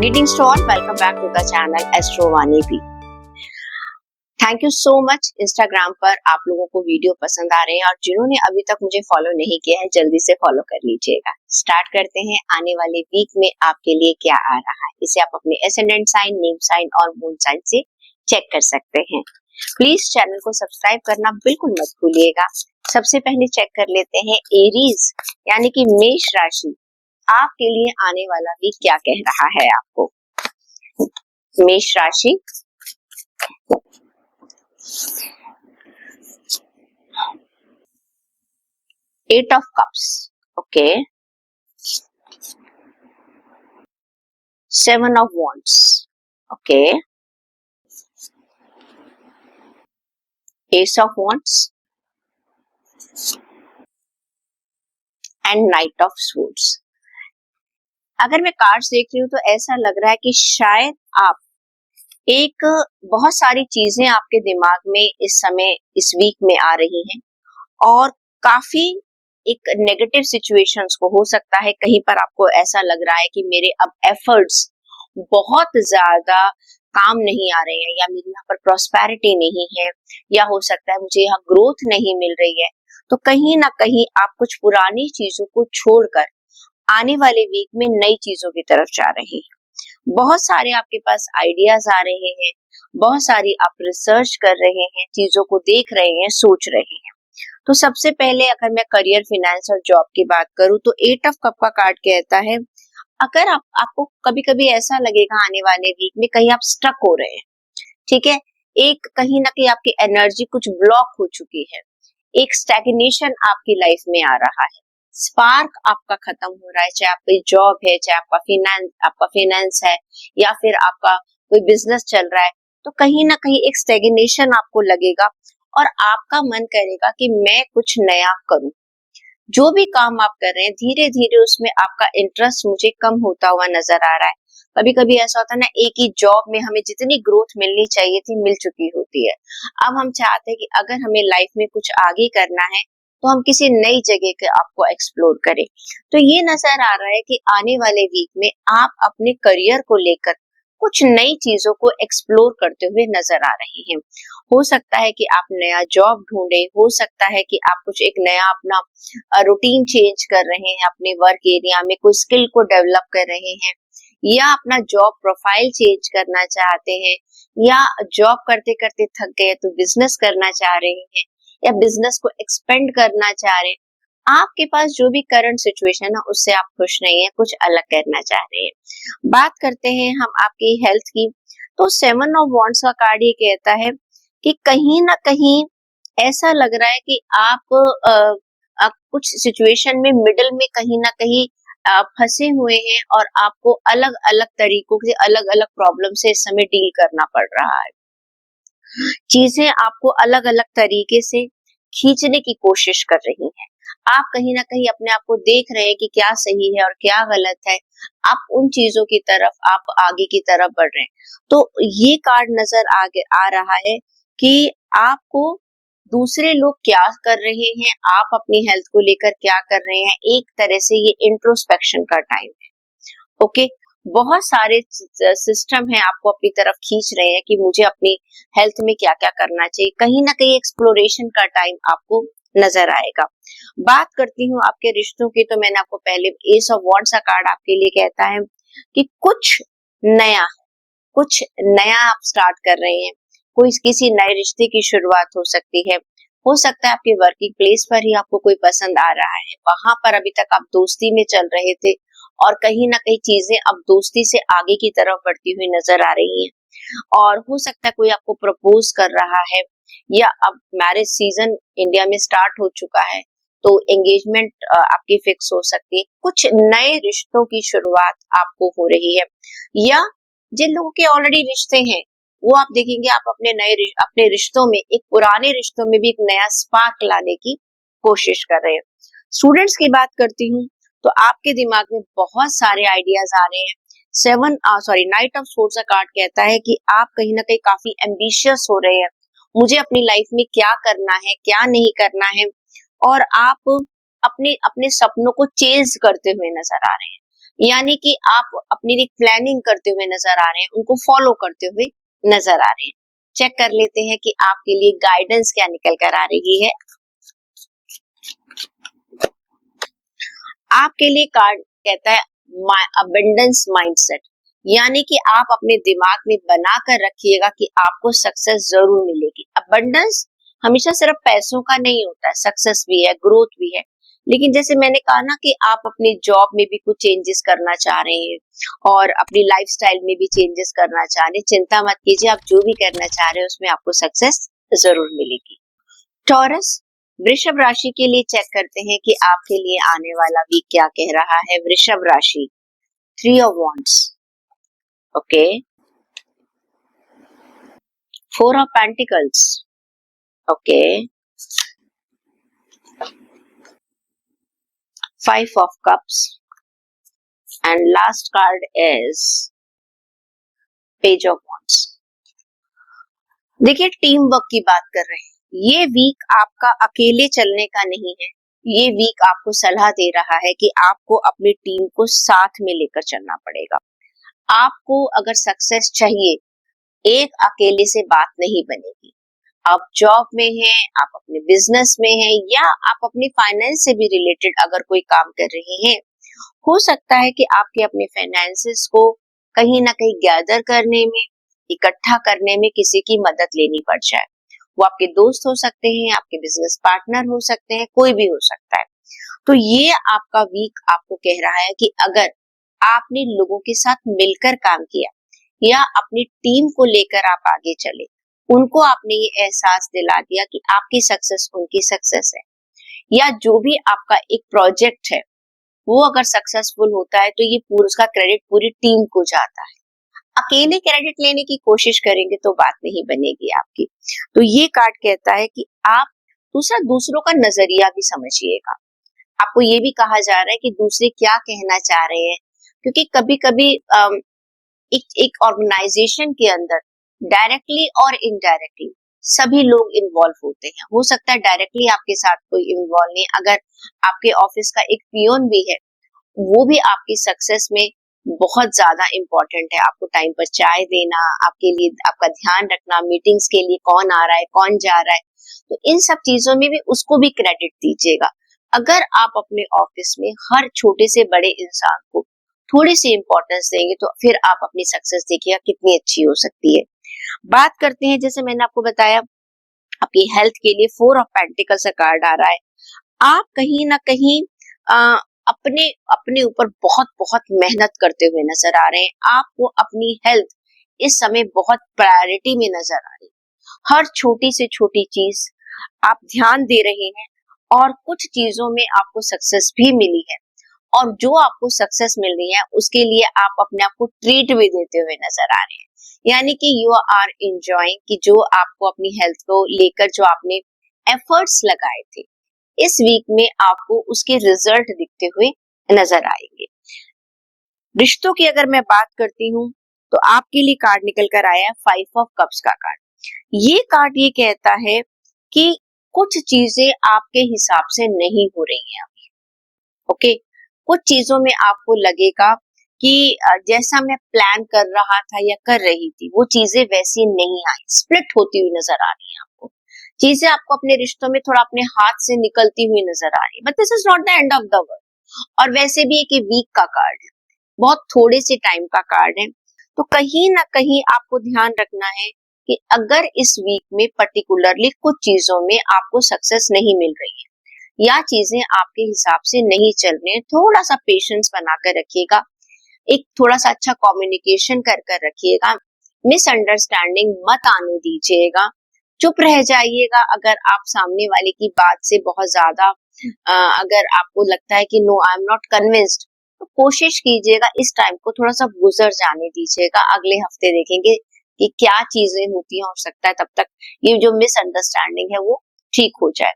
Greetings to all. Welcome back to the channel Astro Vani P. Thank you so much. Instagram पर आप लोगों को video पसंद आ रहे हैं और जिन्होंने अभी तक मुझे फॉलो नहीं किया है जल्दी से फॉलो कर लीजिएगा। स्टार्ट करते हैं। आने वाले वीक में आपके लिए क्या आ रहा है इसे आप अपने एसेंडेंट साइन, नेम साइन और मून साइन से चेक कर सकते हैं। प्लीज चैनल को सब्सक्राइब करना बिल्कुल मत भूलिएगा। सबसे पहले चेक कर लेते हैं एरीज यानी कि मेष राशि, आपके लिए आने वाला वीक क्या कह रहा है आपको। मेष राशि, eight of cups, okay, seven of wands, okay, ace of wands and knight of swords. अगर मैं कार्ड्स देख रही हूँ तो ऐसा लग रहा है कि शायद आप बहुत सारी चीजें आपके दिमाग में इस समय इस वीक में आ रही हैं और काफी एक नेगेटिव सिचुएशंस को हो सकता है। कहीं पर आपको ऐसा लग रहा है कि मेरे अब एफर्ट्स बहुत ज्यादा काम नहीं आ रहे हैं या मेरे यहाँ पर प्रॉस्पेरिटी नहीं है या हो सकता है मुझे यहाँ ग्रोथ नहीं मिल रही है। तो कहीं ना कहीं आप कुछ पुरानी चीजों को छोड़कर आने वाले वीक में नई चीजों की तरफ जा रहे हैं। बहुत सारे आपके पास आइडियाज आ रहे हैं, बहुत सारी आप रिसर्च कर रहे हैं, चीजों को देख रहे हैं, सोच रहे हैं। तो सबसे पहले अगर मैं करियर, फाइनेंस और जॉब की बात करूं तो एट ऑफ कप का कार्ड कहता है अगर आपको कभी कभी ऐसा लगेगा आने वाले वीक में कहीं आप स्टक हो रहे हैं, ठीक है, एक कहीं ना कहीं आपकी एनर्जी कुछ ब्लॉक हो चुकी है, एक स्टैग्नेशन आपकी लाइफ में आ रहा है, स्पार्क आपका खत्म हो रहा है, चाहे आपकी जॉब है, चाहे आपका फाइनेंस है या फिर आपका कोई बिजनेस चल रहा है, तो कहीं ना कहीं एक स्टैग्नेशन आपको लगेगा और आपका मन करेगा कि मैं कुछ नया करूं। जो भी काम आप कर रहे हैं धीरे धीरे उसमें आपका इंटरेस्ट मुझे कम होता हुआ नजर आ रहा है। कभी कभी ऐसा होता है ना, एक ही जॉब में हमें जितनी ग्रोथ मिलनी चाहिए थी मिल चुकी होती है। अब हम चाहते हैं कि अगर हमें लाइफ में कुछ आगे करना है तो हम किसी नई जगह के आपको एक्सप्लोर करें। तो ये नजर आ रहा है कि आने वाले वीक में आप अपने करियर को लेकर कुछ नई चीजों को एक्सप्लोर करते हुए नजर आ रहे हैं। हो सकता है कि आप नया जॉब ढूंढे, हो सकता है कि आप कुछ एक नया अपना रूटीन चेंज कर रहे हैं, अपने वर्क एरिया में कोई स्किल को डेवलप कर रहे हैं या अपना जॉब प्रोफाइल चेंज करना चाहते हैं या जॉब करते करते थक गए तो बिजनेस करना चाह रहे हैं या बिजनेस को एक्सपेंड करना चाह रहे हैं। आपके पास जो भी करंट सिचुएशन है उससे आप खुश नहीं है, कुछ अलग करना चाह रहे हैं। बात करते हैं हम आपकी हेल्थ की, तो सेवन ऑफ वॉन्ड्स का कार्ड ये कहता है कि कहीं ना कहीं ऐसा लग रहा है कि आप कुछ सिचुएशन में मिडिल में कहीं ना कहीं फंसे हुए हैं और आपको अलग अलग तरीकों से अलग अलग प्रॉब्लम से इस समय डील करना पड़ रहा है। चीजें आपको अलग अलग तरीके से खींचने की कोशिश कर रही हैं। आप कहीं ना कहीं अपने आप को देख रहे हैं कि क्या सही है और क्या गलत है। आप उन चीजों की तरफ आप आगे की तरफ बढ़ रहे हैं। तो ये कार्ड नजर आगे आ रहा है कि आपको दूसरे लोग क्या कर रहे हैं, आप अपनी हेल्थ को लेकर क्या कर रहे हैं, एक तरह से ये इंट्रोस्पेक्शन का टाइम है। ओके, बहुत सारे सिस्टम है आपको अपनी तरफ खींच रहे हैं कि मुझे अपनी हेल्थ में क्या क्या करना चाहिए। कहीं ना कहीं एक्सप्लोरेशन का टाइम आपको नजर आएगा। बात करती हूँ आपके रिश्तों की, तो मैंने आपको पहले एस ऑफ वॉन्ड्स का कार्ड आपके लिए कहता है कि कुछ नया आप स्टार्ट कर रहे हैं, कोई किसी नए रिश्ते की शुरुआत हो सकती है। हो सकता है आपके वर्किंग प्लेस पर ही आपको कोई पसंद आ रहा है, वहां पर अभी तक आप दोस्ती में चल रहे थे और कहीं ना कहीं चीजें अब दोस्ती से आगे की तरफ बढ़ती हुई नजर आ रही हैं। और हो सकता है कोई आपको प्रपोज कर रहा है या अब मैरिज सीजन इंडिया में स्टार्ट हो चुका है तो एंगेजमेंट आपकी फिक्स हो सकती है। कुछ नए रिश्तों की शुरुआत आपको हो रही है या जिन लोगों के ऑलरेडी रिश्ते हैं वो आप देखेंगे आप अपने रिश्तों में एक पुराने रिश्तों में भी एक नया स्पार्क लाने की कोशिश कर रहे हैं। स्टूडेंट्स की बात करती हूँ तो आपके दिमाग में बहुत सारे आइडियाज आ रहे हैं। नाइट ऑफ सोर्ड्स का कार्ड कहता है कि आप कहीं ना कहीं काफी एम्बिशियस हो रहे हैं, मुझे अपनी लाइफ में क्या करना है क्या नहीं करना है, और आप अपने अपने सपनों को चेज करते हुए नजर आ रहे हैं। यानी कि आप अपनी एक प्लानिंग करते हुए नजर आ रहे हैं, उनको फॉलो करते हुए नजर आ रहे हैं। चेक कर लेते हैं कि आपके लिए गाइडेंस क्या निकल कर आ रही है। आपके लिए कार्ड कहता है अबंडेंस माइंडसेट, यानी कि आप अपने दिमाग में बना कर रखिएगा कि आपको सक्सेस जरूर मिलेगी। अबंडेंस हमेशा सिर्फ पैसों का नहीं होता है, सक्सेस भी है, ग्रोथ भी है। लेकिन जैसे मैंने कहा ना कि आप अपनी जॉब में भी कुछ चेंजेस करना चाह रहे हैं और अपनी लाइफस्टाइल में भी चेंजेस करना चाह रहे हैं, चिंता मत कीजिए, आप जो भी करना चाह रहे हैं उसमें आपको सक्सेस जरूर मिलेगी। टॉरस, वृषभ राशि के लिए चेक करते हैं कि आपके लिए आने वाला वीक क्या कह रहा है। वृषभ राशि, 3 of wands, okay, 4 of pentacles, okay, 5 of cups and last card is page of wands। देखिए, टीम वर्क की बात कर रहे हैं। ये वीक आपका अकेले चलने का नहीं है, ये वीक आपको सलाह दे रहा है कि आपको अपनी टीम को साथ में लेकर चलना पड़ेगा। आपको अगर सक्सेस चाहिए, एक अकेले से बात नहीं बनेगी। आप जॉब में हैं, आप अपने बिजनेस में हैं, या आप अपनी फाइनेंस से भी रिलेटेड अगर कोई काम कर रहे हैं, हो सकता है कि आपके अपने फाइनेंसेस को कहीं ना कहीं गैदर करने में, इकट्ठा करने में किसी की मदद लेनी पड़ जाए। वो आपके दोस्त हो सकते हैं, आपके बिजनेस पार्टनर हो सकते हैं, कोई भी हो सकता है। तो ये आपका वीक आपको कह रहा है कि अगर आपने लोगों के साथ मिलकर काम किया या अपनी टीम को लेकर आप आगे चले, उनको आपने ये एहसास दिला दिया कि आपकी सक्सेस उनकी सक्सेस है, या जो भी आपका एक प्रोजेक्ट है वो अगर सक्सेसफुल होता है तो ये पूरा उसका क्रेडिट पूरी टीम को जाता है। अकेले क्रेडिट लेने की कोशिश करेंगे तो बात नहीं बनेगी आपकी। तो ये कार्ड कहता है कि आप दूसरों का नजरिया भी समझिएगा। आपको ये भी कहा जा रहा है कि दूसरे क्या कहना चाह रहे हैं, क्योंकि कभी कभी एक ऑर्गेनाइजेशन के अंदर डायरेक्टली और इनडायरेक्टली सभी लोग इन्वॉल्व होते हैं। हो सकता है डायरेक्टली आपके साथ कोई इन्वॉल्व नहीं, अगर आपके ऑफिस का एक पियोन भी है, वो भी आपकी सक्सेस में बहुत ज्यादा इम्पोर्टेंट है। आपको टाइम पर चाय देना, आपके लिए आपका ध्यान रखना, मीटिंग्स के लिए कौन आ रहा है, कौन जा रहा है, तो इन सब चीजों में भी उसको भी क्रेडिट दीजिएगा। अगर आप अपने ऑफिस में हर छोटे से बड़े इंसान को थोड़ी सी इंपॉर्टेंस देंगे तो फिर आप अपनी सक्सेस देखिएगा कितनी अच्छी हो सकती है। बात करते हैं, जैसे मैंने आपको बताया, आपकी हेल्थ के लिए 4 ऑफ पेंटिकल्स का कार्ड आ रहा है। आप कहीं ना कहीं अपने अपने ऊपर बहुत बहुत मेहनत करते हुए नजर आ रहे हैं। आपको अपनी हेल्थ इस समय बहुत प्रायोरिटी में नजर आ रही है। हर छोटी से छोटी चीज आप ध्यान दे रहे हैं और कुछ चीजों में आपको सक्सेस भी मिली है, और जो आपको सक्सेस मिल रही है उसके लिए आप अपने आप को ट्रीट भी देते हुए नजर आ रहे हैं। यानी कि यू आर एंजॉयिंग कि जो आपको अपनी हेल्थ को लेकर जो आपने एफर्ट्स लगाए थे, इस वीक में आपको उसके रिजल्ट दिखते हुए नजर आएंगे। रिश्तों की अगर मैं बात करती हूँ तो आपके लिए कार्ड निकल कर आया है 5 ऑफ कप्स का कार्ड। ये कार्ड ये कहता है कि कुछ चीजें आपके हिसाब से नहीं हो रही हैं अभी, ओके। कुछ चीजों में आपको लगेगा कि जैसा मैं प्लान कर रहा था या कर रही थी वो चीजें वैसी नहीं आई, स्प्लिट होती हुई नजर आ रही है आपको। चीजें आपको अपने रिश्तों में थोड़ा अपने हाथ से निकलती हुई नजर आ रही है, but this is not the end of the world. और वैसे भी एक वीक का कार्ड है, बहुत थोड़े से टाइम का कार्ड है। तो कहीं ना कहीं आपको ध्यान रखना है कि अगर इस वीक में पर्टिकुलरली कुछ चीजों में आपको सक्सेस नहीं मिल रही है या चीजें आपके हिसाब से नहीं चल रही हैं, थोड़ा सा पेशेंस बनाकर रखिएगा, एक थोड़ा सा अच्छा कम्युनिकेशन कर कर रखिएगा, मिसअंडरस्टैंडिंग मत आने दीजिएगा, चुप रह जाइएगा। अगर आप सामने वाले की बात से बहुत ज्यादा अगर आपको लगता है कि no I am not convinced, तो कोशिश कीजिएगा इस टाइम को थोड़ा सा गुजर जाने दीजिएगा। अगले हफ्ते देखेंगे कि क्या चीजें होती हैं, हो सकता है तब तक ये जो मिसअंडरस्टैंडिंग है वो ठीक हो जाए।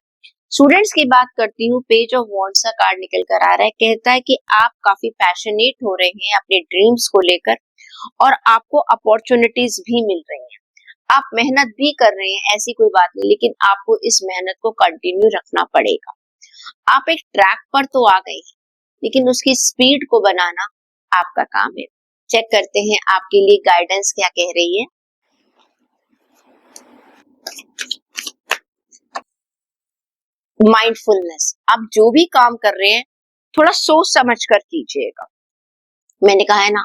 स्टूडेंट्स की बात करती हूँ, पेज ऑफ वॉन्ड्स का कार्ड निकल कर आ रहा है, कहता है कि आप काफी पैशनेट हो रहे हैं अपने ड्रीम्स को लेकर और आपको अपॉर्चुनिटीज भी मिल रही हैं। आप मेहनत भी कर रहे हैं, ऐसी कोई बात नहीं, लेकिन आपको इस मेहनत को कंटिन्यू रखना पड़ेगा। आप एक ट्रैक पर तो आ गए हैं, लेकिन उसकी स्पीड को बनाना आपका काम है। चेक करते हैं आपके लिए गाइडेंस क्या कह रही है। माइंडफुलनेस, आप जो भी काम कर रहे हैं थोड़ा सोच समझ कर कीजिएगा। मैंने कहा है ना,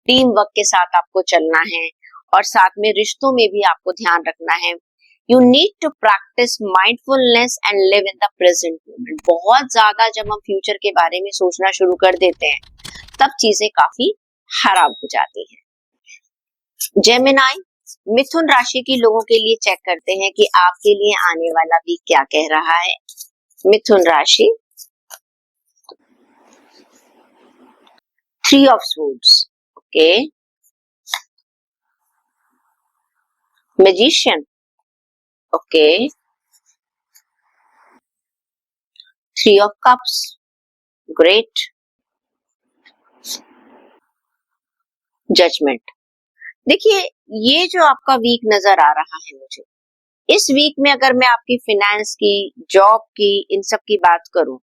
टीम वर्क के साथ आपको चलना है और साथ में रिश्तों में भी आपको ध्यान रखना है। You need to practice mindfulness and live in the present moment. बहुत ज्यादा जब हम फ्यूचर के बारे में सोचना शुरू कर देते हैं तब चीजें काफी खराब हो जाती हैं। जेमिनाई, मिथुन राशि के लोगों के लिए चेक करते हैं कि आपके लिए आने वाला वीक क्या कह रहा है। मिथुन राशि, 3 of Swords, okay, Magician, okay, 3 of Cups, great, Judgment। देखिए, ये जो आपका वीक नजर आ रहा है मुझे, इस वीक में अगर मैं आपकी फाइनेंस की, जॉब की, इन सब की बात करूं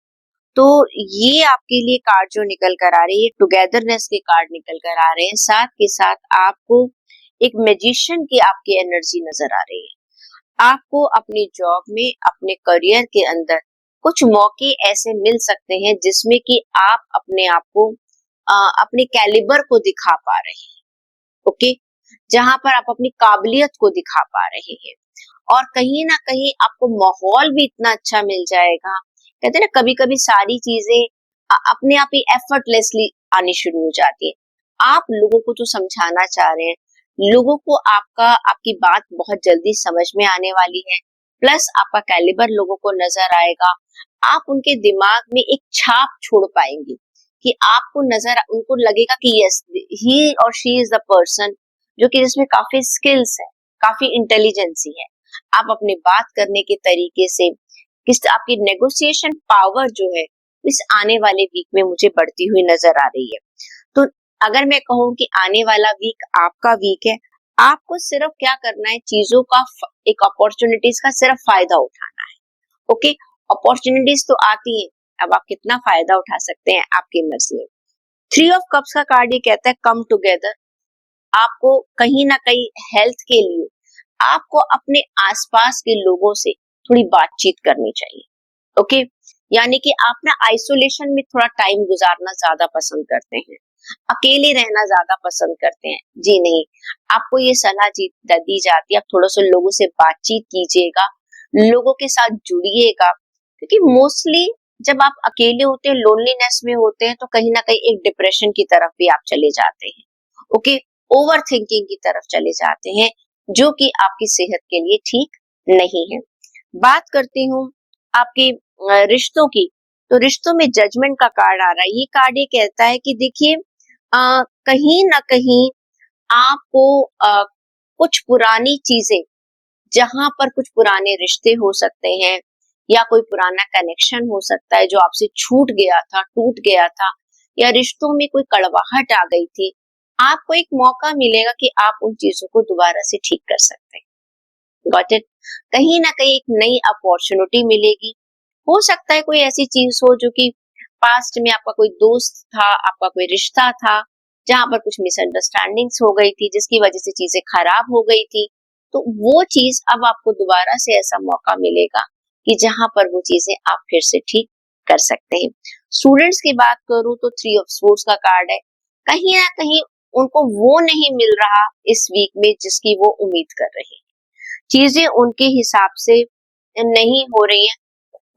तो ये आपके लिए कार्ड जो निकल कर आ रही है, टुगेदरनेस के कार्ड निकल कर आ रहे हैं। साथ के साथ आपको एक मैजिशियन की आपकी एनर्जी नजर आ रही है। आपको अपनी जॉब में, अपने करियर के अंदर कुछ मौके ऐसे मिल सकते हैं जिसमें कि आप अपने आप को अपने कैलिबर को दिखा पा रहे हैं, ओके, जहां पर आप अपनी काबिलियत को दिखा पा रहे हैं और कहीं ना कहीं आपको माहौल भी इतना अच्छा मिल जाएगा। कहते हैं ना, कभी कभी सारी चीजें अपने आप ही एफर्टलेसली आनी शुरू हो जाती है। आप लोगों को जो समझाना चाह रहे हैं, लोगों को आपकी बात बहुत जल्दी समझ में आने वाली है, प्लस आपका कैलिबर लोगों को नजर आएगा। आप उनके दिमाग में एक छाप छोड़ पाएंगे कि आपको उनको लगेगा कि यस, ही और शी इज द पर्सन जो कि जिसमें काफी स्किल्स है, काफी इंटेलिजेंसी है। आप अपने बात करने के तरीके से आपकी नेगोशिएशन पावर जो है इस आने वाले वीक में मुझे बढ़ती हुई नजर आ रही है। तो अगर मैं कहूँ कि आने वाला वीक आपका वीक है, आपको सिर्फ क्या करना है, चीजों का एक अपॉर्चुनिटीज का सिर्फ फायदा उठाना है, ओके। अपॉर्चुनिटीज तो आती है, अब आप कितना फायदा उठा सकते हैं आपकी मर्जी है। 3 ऑफ कप्स का कार्ड ये कहता है कम टुगेदर। आपको कहीं ना कहीं हेल्थ के लिए आपको अपने आसपास के लोगों से थोड़ी बातचीत करनी चाहिए, ओके। यानी कि आप ना आइसोलेशन में थोड़ा टाइम गुजारना ज्यादा पसंद करते हैं, अकेले रहना ज्यादा पसंद करते हैं, जी नहीं, आपको ये सलाह दी जाती है आप थोड़ा सा लोगों से बातचीत कीजिएगा, लोगों के साथ जुड़िएगा, क्योंकि मोस्टली जब आप अकेले होते हैं, लोनलीनेस में होते हैं, तो कहीं ना कहीं एक डिप्रेशन की तरफ भी आप चले जाते हैं, ओके, ओवर थिंकिंग की तरफ चले जाते हैं, जो कि आपकी सेहत के लिए ठीक नहीं है। बात करती हूँ आपके रिश्तों की, तो रिश्तों में जजमेंट का कार्ड आ रहा है। ये कार्ड ये कहता है कि देखिए, कहीं ना कहीं आपको कुछ पुरानी चीजें, जहां पर कुछ पुराने रिश्ते हो सकते हैं या कोई पुराना कनेक्शन हो सकता है जो आपसे छूट गया था, टूट गया था, या रिश्तों में कोई कड़वाहट आ गई थी, आपको एक मौका मिलेगा कि आप उन चीजों को दोबारा से ठीक कर सकते हैं। Got it? कहीं ना कहीं एक नई अपॉर्चुनिटी मिलेगी। हो सकता है कोई ऐसी चीज हो जो कि पास्ट में आपका कोई दोस्त था, आपका कोई रिश्ता था, जहां पर कुछ मिसअंडरस्टैंडिंग्स हो गई थी, जिसकी वजह से चीजें खराब हो गई थी, तो वो चीज अब आपको दोबारा से ऐसा मौका मिलेगा कि जहां पर वो चीजें आप फिर से ठीक कर सकते हैं। स्टूडेंट्स की बात करूं तो 3 ऑफ सोर्ड्स का कार्ड है। कहीं ना कहीं उनको वो नहीं मिल रहा इस वीक में जिसकी वो उम्मीद कर रहे हैं, चीजें उनके हिसाब से नहीं हो रही हैं,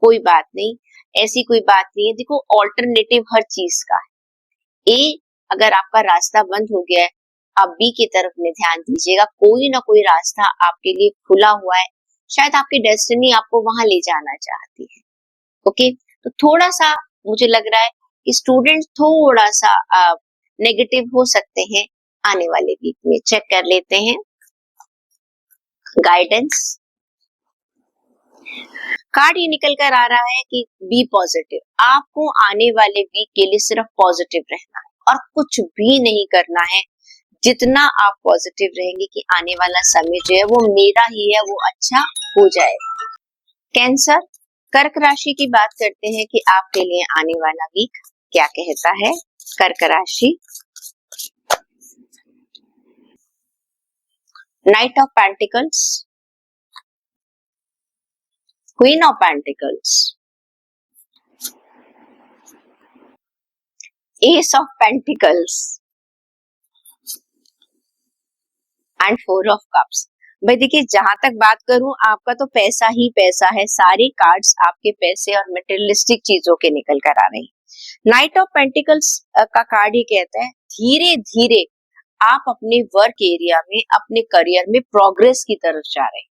कोई बात नहीं, ऐसी कोई बात नहीं है। देखो, ऑल्टरनेटिव हर चीज का है। ए, अगर आपका रास्ता बंद हो गया है, आप बी की तरफ में ध्यान दीजिएगा, कोई ना कोई रास्ता आपके लिए खुला हुआ है, शायद आपकी डेस्टिनी आपको वहां ले जाना चाहती है, ओके। तो थोड़ा सा मुझे लग रहा है कि स्टूडेंट थोड़ा सा नेगेटिव हो सकते हैं आने वाले वीक में। चेक कर लेते हैं गाइडेंस। कार्ड ये निकल कर आ रहा है कि बी पॉजिटिव। आपको आने वाले वीक के लिए सिर्फ पॉजिटिव रहना है और कुछ भी नहीं करना है। जितना आप पॉजिटिव रहेंगे कि आने वाला समय जो है वो मेरा ही है, वो अच्छा हो जाएगा। कैंसर, कर्क राशि की बात करते हैं कि आपके लिए आने वाला वीक क्या कहता है। कर्क राशि, Knight of Pentacles, Queen of Pentacles, Ace of Pentacles and four of cups. भाई देखिए, जहां तक बात करूं, आपका तो पैसा ही पैसा है, सारे कार्ड्स आपके पैसे और मटेरियलिस्टिक चीजों के निकल कर आ रहे हैं। नाइट ऑफ पेंटिकल्स का कार्ड ये कहता है धीरे धीरे आप अपने वर्क एरिया में, अपने करियर में प्रोग्रेस की तरफ जा रहे हैं।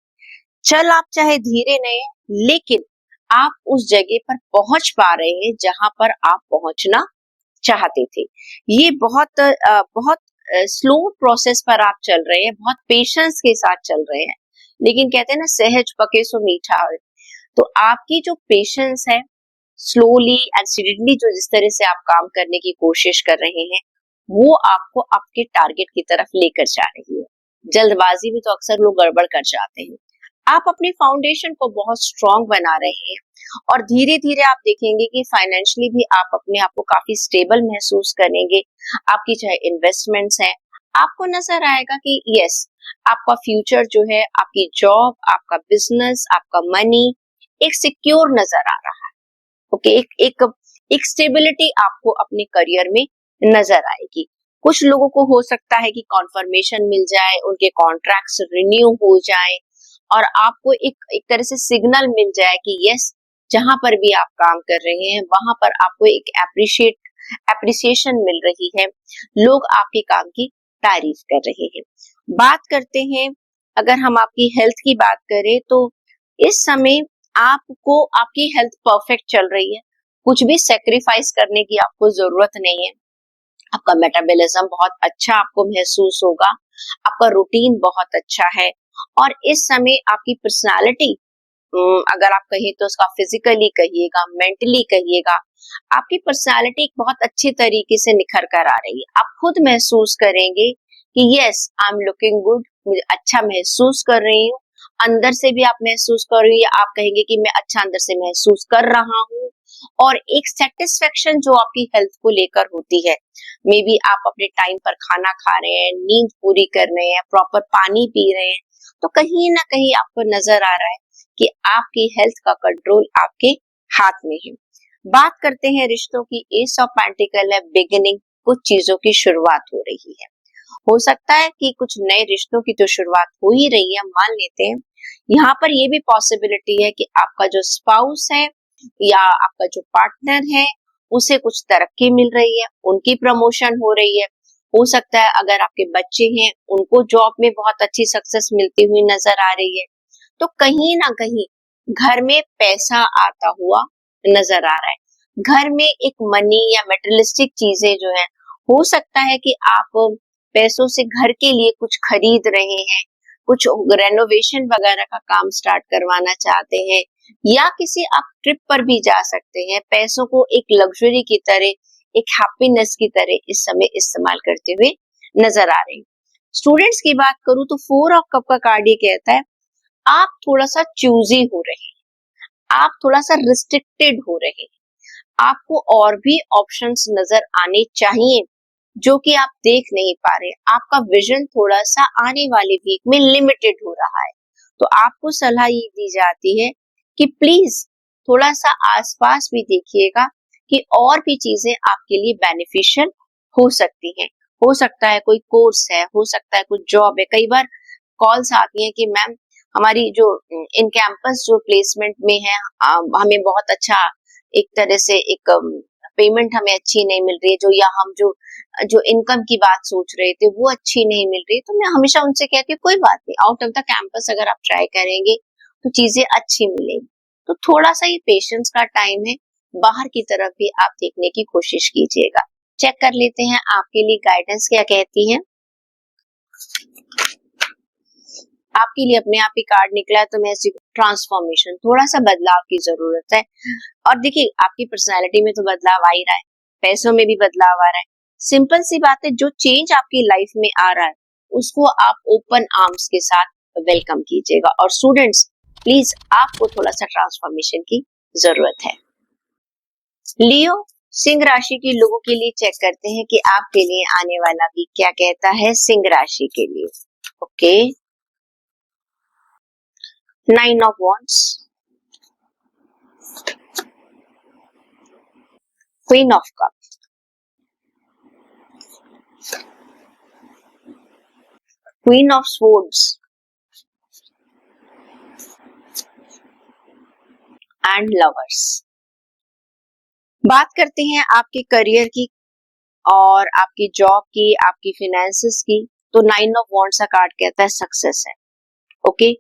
चल आप चाहे धीरे नहीं, लेकिन आप उस जगह पर पहुंच पा रहे हैं जहां पर आप पहुंचना चाहते थे। ये बहुत स्लो प्रोसेस पर आप चल रहे हैं, बहुत पेशेंस के साथ चल रहे हैं, लेकिन कहते हैं ना, सहज पके सो मीठा। तो आपकी जो पेशेंस है, स्लोली एंड स्टेडीली जो जिस तरह से आप काम करने की कोशिश कर रहे हैं, वो आपको आपके टारगेट की तरफ लेकर जा रही है। जल्दबाजी में तो अक्सर लोग गड़बड़ कर जाते हैं। आप अपनी फाउंडेशन को बहुत स्ट्रांग बना रहे हैं और धीरे धीरे आप देखेंगे कि फाइनेंशियली भी आप अपने आप को काफी स्टेबल महसूस करेंगे। आपकी चाहे इन्वेस्टमेंट्स हैं, आपको नजर आएगा कि यस, आपका फ्यूचर जो है, आपकी जॉब, आपका बिजनेस, आपका मनी एक सिक्योर नजर आ रहा है। ओके, एक स्टेबिलिटी आपको अपने करियर में नजर आएगी। कुछ लोगों को हो सकता है कि कॉन्फर्मेशन मिल जाए, उनके कॉन्ट्रैक्ट्स रिन्यू हो जाए और आपको एक तरह से सिग्नल मिल जाए कि यस, जहां पर भी आप काम कर रहे हैं वहां पर आपको एक एप्रिसिएशन मिल रही है, लोग आपके काम की तारीफ कर रहे हैं। बात करते हैं, अगर हम आपकी हेल्थ की बात करें तो इस समय आपको आपकी हेल्थ परफेक्ट चल रही है, कुछ भी सेक्रीफाइस करने की आपको जरूरत नहीं है। आपका मेटाबॉलिज्म बहुत अच्छा आपको महसूस होगा, आपका रूटीन बहुत अच्छा है और इस समय आपकी पर्सनालिटी, अगर आप कहिए तो उसका फिजिकली कहिएगा, मेंटली कहिएगा, आपकी पर्सनालिटी बहुत अच्छे तरीके से निखर कर आ रही है। आप खुद महसूस करेंगे कि yes, I am looking good, मुझे अच्छा महसूस कर रही हूँ। अंदर से भी आप महसूस कर रही है, आप कहेंगे कि मैं अच्छा अंदर से महसूस कर रहा हूँ और एक सेटिस्फेक्शन जो आपकी हेल्थ को लेकर होती है। मे बी आप अपने टाइम पर खाना खा रहे हैं, नींद पूरी कर रहे हैं, प्रॉपर पानी पी रहे हैं, तो कहीं ना कहीं आपको नजर आ रहा है कि आपकी हेल्थ का कंट्रोल आपके हाथ में है। बात करते हैं रिश्तों की। एस ऑफ पेंटिकल है बिगिनिंग, कुछ चीजों की शुरुआत हो रही है। हो सकता है कि कुछ नए रिश्तों की तो शुरुआत हो ही रही है, मान लेते हैं। यहाँ पर ये भी पॉसिबिलिटी है कि आपका जो स्पाउस है या आपका जो पार्टनर है, उसे कुछ तरक्की मिल रही है, उनकी प्रमोशन हो रही है। हो सकता है अगर आपके बच्चे हैं, उनको जॉब में बहुत अच्छी सक्सेस मिलती हुई नजर आ रही है। तो कहीं ना कहीं घर में पैसा आता हुआ नजर आ रहा है। घर में एक मनी या मेटेरियलिस्टिक चीजें जो है, हो सकता है कि आप पैसों से घर के लिए कुछ खरीद रहे हैं, कुछ रेनोवेशन वगैरह का काम स्टार्ट करवाना चाहते हैं, या किसी आप ट्रिप पर भी जा सकते हैं। पैसों को एक लग्जरी की तरह, एक हैप्पीनेस की तरह इस समय इस्तेमाल करते हुए नजर आ रहे हैं। स्टूडेंट्स की बात करूं तो फोर ऑफ कप का कार्ड ये कहता है आप थोड़ा सा चूजी हो रहे हैं, आप थोड़ा सा रिस्ट्रिक्टेड हो रहे हैं, आपको और भी ऑप्शंस नजर आने चाहिए जो कि आप देख नहीं पा रहे। आपका विजन थोड़ा सा आने वाले वीक में लिमिटेड हो रहा है। तो आपको सलाह ये दी जाती है कि प्लीज थोड़ा सा आसपास भी देखिएगा कि और भी चीजें आपके लिए बेनिफिशियल हो सकती हैं। हो सकता है कोई कोर्स है, हो सकता है कुछ जॉब है। कई बार कॉल्स आती हैं कि मैम, हमारी जो इन कैंपस जो प्लेसमेंट में है, हमें बहुत अच्छा एक तरह से एक पेमेंट हमें अच्छी नहीं मिल रही है, जो या हम जो जो इनकम की बात सोच रहे थे वो अच्छी नहीं मिल रही। तो मैं हमेशा उनसे कहती हूँ कोई बात नहीं, आउट ऑफ द कैंपस अगर आप ट्राई करेंगे तो चीजें अच्छी मिलेगी। तो थोड़ा सा ये पेशेंस का टाइम है, बाहर की तरफ भी आप देखने की कोशिश कीजिएगा। चेक कर लेते हैं आपके लिए गाइडेंस क्या कहती है। आपके लिए अपने आप ही कार्ड निकला है, तो मैं ट्रांसफॉर्मेशन, थोड़ा सा बदलाव की जरूरत है। और देखिए, आपकी पर्सनालिटी में तो बदलाव आ ही रहा है, पैसों में भी बदलाव आ रहा है। सिंपल सी बात है, जो चेंज आपकी लाइफ में आ रहा है उसको आप ओपन आर्म्स के साथ वेलकम कीजिएगा। और स्टूडेंट्स, प्लीज आपको थोड़ा सा ट्रांसफॉर्मेशन की जरूरत है। लियो सिंह राशि के लोगों के लिए चेक करते हैं कि आपके लिए आने वाला वीक क्या कहता है सिंह राशि के लिए। Okay, 9 of wands, queen of cups, queen of swords and lovers. बात करते हैं आपके करियर की और आपकी जॉब की, आपकी फिनेंसेस की। तो 9 ऑफ वॉन्ड्स का कार्ड कहता है सक्सेस है। ओके,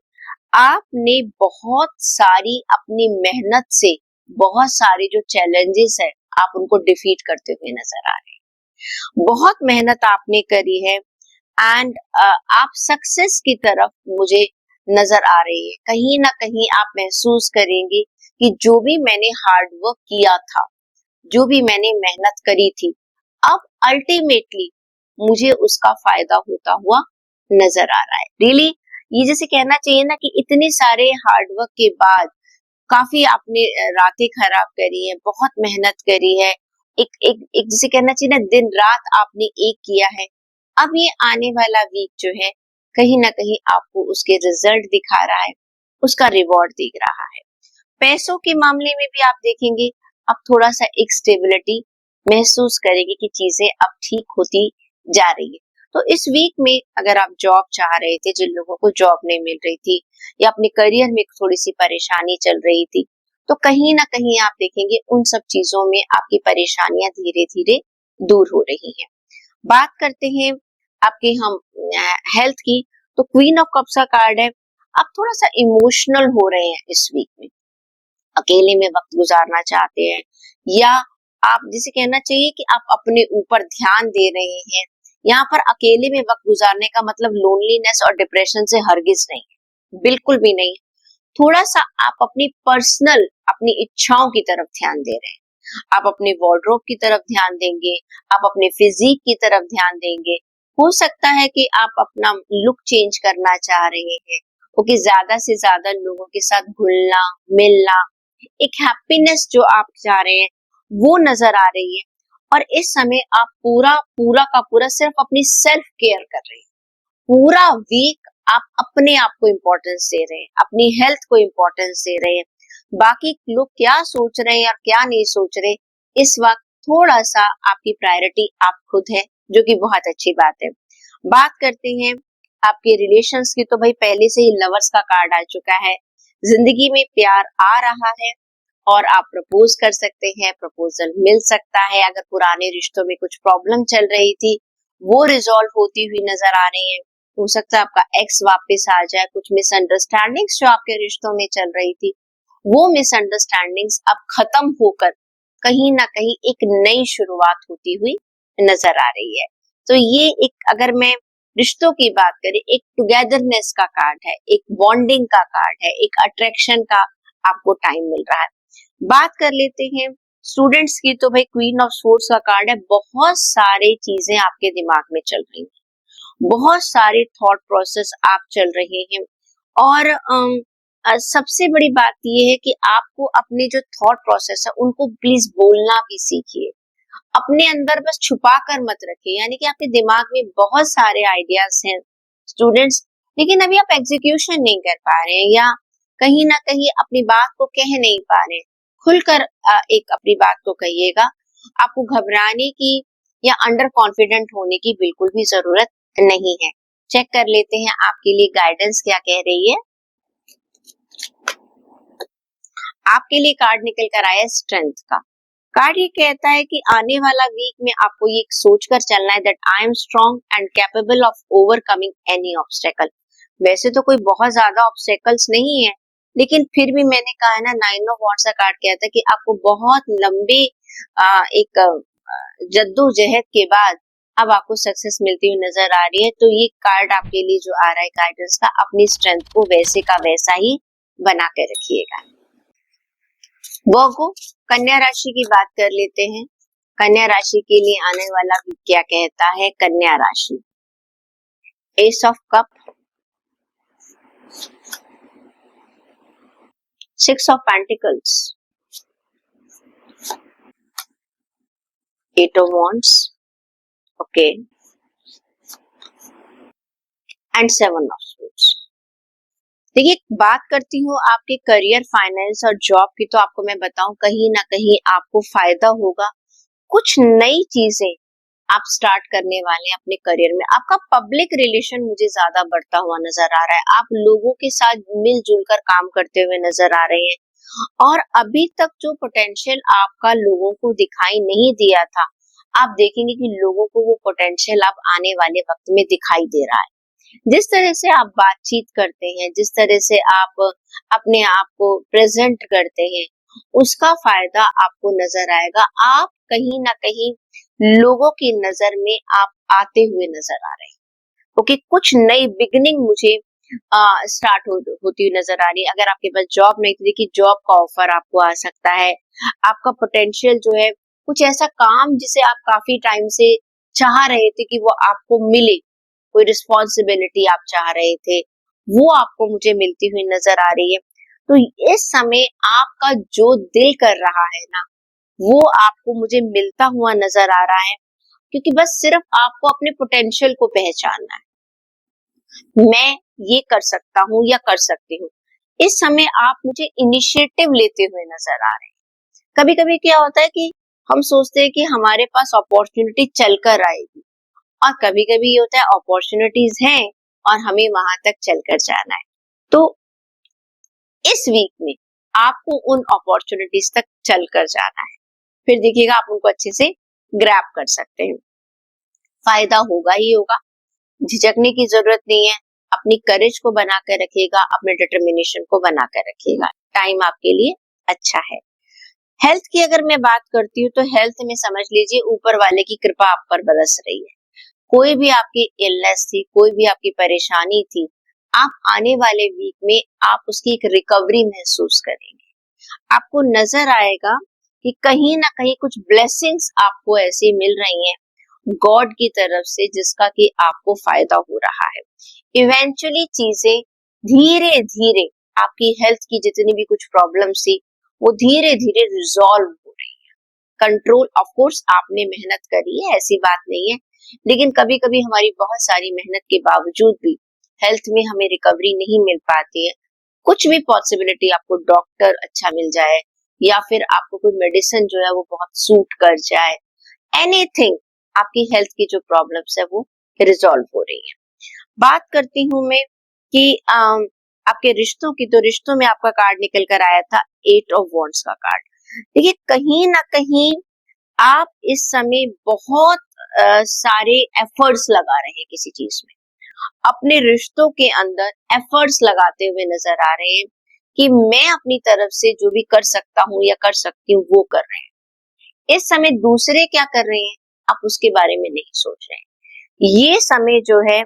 आपने बहुत सारी अपनी मेहनत से बहुत सारे जो चैलेंजेस है आप उनको डिफीट करते हुए नजर आ रहे हैं। बहुत मेहनत आपने करी है एंड आप सक्सेस की तरफ मुझे नजर आ रही है। कहीं ना कहीं आप महसूस करेंगे कि जो भी मैंने हार्ड वर्क किया था, जो भी मैंने मेहनत करी थी, अब अल्टीमेटली मुझे उसका फायदा होता हुआ नजर आ रहा है। रियली ये जैसे कहना चाहिए ना कि इतने सारे हार्ड वर्क के बाद काफी आपने रातें खराब करी है, बहुत मेहनत करी है, एक जिसे कहना चाहिए ना दिन रात आपने एक किया है। अब ये आने वाला वीक जो है कहीं ना कहीं आपको उसके रिजल्ट दिखा रहा है, उसका रिवॉर्ड दिख रहा है। पैसों के मामले में भी आप देखेंगे अब थोड़ा सा एक स्टेबिलिटी महसूस करेंगे कि चीजें अब ठीक होती जा रही है। तो इस वीक में अगर आप जॉब चाह रहे थे, जिन लोगों को जॉब नहीं मिल रही थी या अपने करियर में थोड़ी सी परेशानी चल रही थी, तो कहीं ना कहीं आप देखेंगे उन सब चीजों में आपकी परेशानियां धीरे धीरे दूर हो रही हैं। बात करते हैं आपके हम हेल्थ की। तो क्वीन ऑफ कप्स का कार्ड है, आप थोड़ा सा इमोशनल हो रहे हैं इस वीक में, अकेले में वक्त गुजारना चाहते हैं, या आप जिसे कहना चाहिए कि आप अपने ऊपर ध्यान दे रहे हैं। यहाँ पर अकेले में वक्त गुजारने का मतलब लोनलीनेस और डिप्रेशन से हरगिज नहीं है, बिल्कुल भी नहीं। थोड़ा सा आप अपनी पर्सनल अपनी इच्छाओं की तरफ ध्यान दे रहे हैं, आप अपने वार्डरोब की तरफ ध्यान देंगे, आप अपने फिजिक की तरफ ध्यान देंगे। हो सकता है कि आप अपना लुक चेंज करना चाह रहे हैं, क्योंकि ज्यादा से ज्यादा लोगों के साथ घुलना मिलना, एक हैप्पीनेस जो आप चाह रहे हैं वो नजर आ रही है। और इस समय आप पूरा पूरा का पूरा सिर्फ अपनी सेल्फ केयर कर रहे हैं। पूरा वीक आप अपने आप को इम्पोर्टेंस दे रहे हैं, अपनी हेल्थ को इम्पोर्टेंस दे रहे हैं। बाकी लोग क्या सोच रहे हैं या क्या नहीं सोच रहे, इस वक्त थोड़ा सा आपकी प्रायोरिटी आप खुद है, जो कि बहुत अच्छी बात है। बात करते हैं आपके रिलेशंस की। तो भाई पहले से ही लवर्स का कार्ड आ चुका है, जिंदगी में प्यार आ रहा है और आप प्रपोज कर सकते हैं, प्रपोजल मिल सकता है। अगर पुराने रिश्तों में कुछ प्रॉब्लम चल रही थी वो रिजॉल्व होती हुई नजर आ रही है। हो सकता है आपका एक्स वापस आ जाए। कुछ मिसअंडरस्टैंडिंग्स जो आपके रिश्तों में चल रही थी वो मिसअंडरस्टैंडिंग्स अब खत्म होकर कहीं ना कहीं एक नई शुरुआत होती हुई नजर आ रही है। तो ये एक, अगर मैं रिश्तों की बात करें, एक टुगेदरनेस का कार्ड है, एक बॉन्डिंग का कार्ड है, एक अट्रैक्शन का आपको टाइम मिल रहा है। बात कर लेते हैं स्टूडेंट्स की। तो भाई क्वीन ऑफ सोर्ड्स का कार्ड है, बहुत सारे चीजें आपके दिमाग में चल रही हैं, बहुत सारे थॉट प्रोसेस आप चल रहे हैं। और सबसे बड़ी बात यह है कि आपको अपने जो थॉट प्रोसेस है उनको प्लीज बोलना भी सीखिए, अपने अंदर बस छुपा कर मत रखिए। यानी कि आपके दिमाग में बहुत सारे आइडियाज हैं स्टूडेंट्स, लेकिन अभी आप एग्जीक्यूशन नहीं कर पा रहे हैं या कहीं ना कहीं अपनी बात को कह नहीं पा रहे। खुलकर एक अपनी बात को कहिएगा। आपको घबराने की या अंडर कॉन्फिडेंट होने की बिल्कुल भी जरूरत नहीं है। चेक कर लेते हैं आपके लिए गाइडेंस क्या कह रही है। आपके लिए कार्ड निकल कर आया स्ट्रेंथ का कार्ड। ये कहता है कि आने वाला वीक में आपको ये सोचकर चलना है that I am strong and capable of overcoming any obstacle. वैसे तो कोई बहुत ज्यादा ऑब्स्टेकल्स नहीं है, लेकिन फिर भी मैंने कहा है ना, 9 ऑफ वॉन्ड्स का कार्ड कहता है कि आपको बहुत लंबे एक जद्दोजहद के बाद अब आपको सक्सेस मिलती हुई नजर आ रही है। तो ये कार्ड आपके लिए जो आ रहा है गाइडेंस का, अपनी स्ट्रेंथ को वैसे का वैसा ही बना के रखिएगा। वर्गो, कन्या राशि की बात कर लेते हैं। कन्या राशि के लिए आने वाला वीक क्या कहता है। कन्या राशि, S of cup, 6 of pentacles, 8 of wands, okay, and 7 of swords। देखिए, बात करती हूँ आपके करियर, फाइनेंस और जॉब की, तो आपको मैं बताऊं कहीं ना कहीं आपको फायदा होगा। कुछ नई चीजें आप स्टार्ट करने वाले हैं अपने करियर में। आपका पब्लिक रिलेशन मुझे ज्यादा बढ़ता हुआ नजर आ रहा है। आप लोगों के साथ मिलजुल कर काम करते हुए नजर आ रहे हैं, और अभी तक जो पोटेंशियल आपका लोगों को दिखाई नहीं दिया था, आप देखेंगे कि लोगों को वो पोटेंशियल अब आने वाले वक्त में दिखाई दे रहा है। जिस तरह से आप बातचीत करते हैं, जिस तरह से आप अपने आप को प्रेजेंट करते हैं, उसका फायदा आपको नजर आएगा। आप कहीं ना कहीं लोगों की नजर में आप आते हुए नजर आ रहे हैं। ओके, कुछ नई बिगनिंग मुझे होती हुई नजर आ रही है। अगर आपके पास जॉब नहीं थी, देखिए जॉब का ऑफर आपको आ सकता है। आपका पोटेंशियल जो है, कुछ ऐसा काम जिसे आप काफी टाइम से चाह रहे थे कि वो आपको मिले, कोई रिस्पॉन्सिबिलिटी आप चाह रहे थे, वो आपको मुझे मिलती हुई नजर आ रही है। तो इस समय आपका जो दिल कर रहा है ना, वो आपको मुझे मिलता हुआ नजर आ रहा है, क्योंकि बस सिर्फ आपको अपने पोटेंशियल को पहचानना है। मैं ये कर सकता हूँ या कर सकती हूँ। इस समय आप मुझे इनिशिएटिव लेते हुए नजर आ रहे हैं। कभी कभी क्या होता है कि हम सोचते हैं कि हमारे पास अपॉर्चुनिटी चलकर आएगी, और कभी कभी ये होता है अपॉर्चुनिटीज हैं और हमें वहां तक चलकर जाना है। तो इस वीक में आपको उन अपॉर्चुनिटीज तक चलकर जाना है। फिर देखिएगा आप उनको अच्छे से ग्रैब कर सकते हैं। फायदा होगा ही होगा, झिझकने की जरूरत नहीं है। अपनी करेज को बनाकर रखिएगा, अपने डिटर्मिनेशन को बनाकर रखिएगा। टाइम आपके लिए अच्छा है। हेल्थ की अगर मैं बात करती हूँ, तो हेल्थ में समझ लीजिए ऊपर वाले की कृपा आप पर बरस रही है। कोई भी आपकी इलनेस थी, कोई भी आपकी परेशानी थी, आप आने वाले वीक में आप उसकी एक रिकवरी महसूस करेंगे। आपको नजर आएगा कि कहीं ना कहीं कुछ ब्लेसिंग्स आपको ऐसी मिल रही हैं गॉड की तरफ से, जिसका कि आपको फायदा हो रहा है। इवेंचुअली चीजें धीरे धीरे, आपकी हेल्थ की जितनी भी कुछ प्रॉब्लम्स थी, वो धीरे धीरे रिजॉल्व हो रही है। कंट्रोल, ऑफ कोर्स आपने मेहनत करी है, ऐसी बात नहीं है, लेकिन कभी कभी हमारी बहुत सारी मेहनत के बावजूद भी हेल्थ में हमें रिकवरी नहीं मिल पाती है। कुछ भी पॉसिबिलिटी, आपको डॉक्टर अच्छा मिल जाए, या फिर आपको कोई मेडिसिन जो है वो बहुत सूट कर जाए, एनीथिंग, आपकी हेल्थ की जो प्रॉब्लम्स है वो रिजॉल्व हो रही है। बात करती हूँ मैं कि आपके रिश्तों की, तो रिश्तों में आपका कार्ड निकल कर आया था 8 ऑफ वॉन्ड्स का कार्ड। देखिए, कहीं ना कहीं आप इस समय बहुत सारे एफर्ट्स लगा रहे हैं किसी चीज में, अपने रिश्तों के अंदर एफर्ट्स लगाते हुए नजर आ रहे हैं कि मैं अपनी तरफ से जो भी कर सकता हूँ या कर सकती हूँ वो कर रहे हैं। इस समय दूसरे क्या कर रहे हैं, आप उसके बारे में नहीं सोच रहे हैं। ये समय जो है,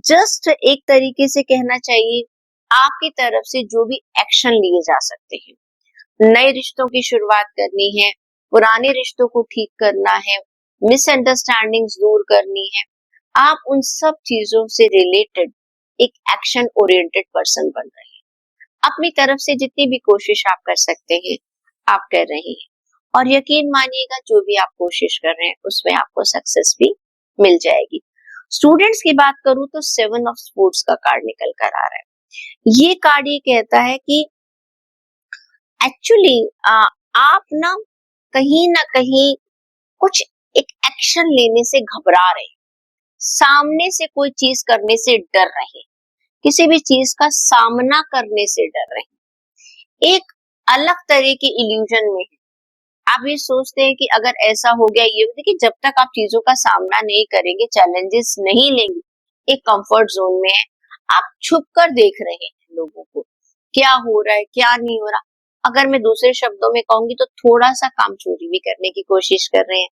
जस्ट एक तरीके से कहना चाहिए, आपकी तरफ से जो भी एक्शन लिए जा सकते हैं, नए रिश्तों की शुरुआत करनी है, पुराने रिश्तों को ठीक करना है, मिसअंडरस्टैंडिंग्स दूर करनी है, आप उन सब चीजों से रिलेटेड एक एक्शन ओरिएंटेड पर्सन बन रहे हैं। अपनी तरफ से जितनी भी कोशिश आप कर सकते हैं, आप कर रहे हैं, और यकीन मानिएगा जो भी आप कोशिश कर रहे हैं उसमें आपको सक्सेस भी मिल जाएगी। स्टूडेंट्स की बात करूं तो 7 ऑफ स्पोर्ट्स का कार्ड निकल कर आ रहा है। ये कार्ड ये कहता है कि एक्चुअली आप ना कहीं कुछ एक एक्शन लेने से घबरा रहे, सामने से कोई चीज करने से डर रहे, किसी भी चीज का सामना करने से डर रहे, एक अलग तरह के इल्यूजन में है। आप ये सोचते हैं कि अगर ऐसा हो गया, ये देखिए, जब तक आप चीजों का सामना नहीं करेंगे, चैलेंजेस नहीं लेंगे, एक कंफर्ट जोन में है, आप छुप कर देख रहे हैं लोगों को, क्या हो रहा है क्या नहीं हो रहा। अगर मैं दूसरे शब्दों में कहूंगी तो थोड़ा सा काम चोरी भी करने की कोशिश कर रहे हैं।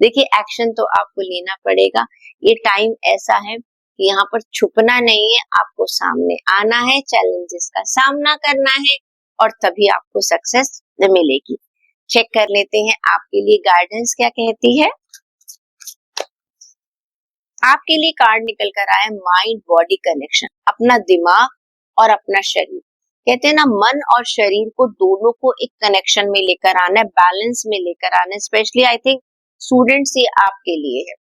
देखिए, एक्शन तो आपको लेना पड़ेगा। ये टाइम ऐसा है कि यहाँ पर छुपना नहीं है, आपको सामने आना है, चैलेंजेस का सामना करना है, और तभी आपको सक्सेस मिलेगी। चेक कर लेते हैं आपके लिए गाइडेंस क्या कहती है। आपके लिए कार्ड निकल कर आया माइंड बॉडी कनेक्शन, अपना दिमाग और अपना शरीर। कहते हैं ना, मन और शरीर को दोनों को एक कनेक्शन में लेकर आना है, बैलेंस में लेकर आना है। स्पेशली आई थिंक स्टूडेंट्स ये आपके लिए है।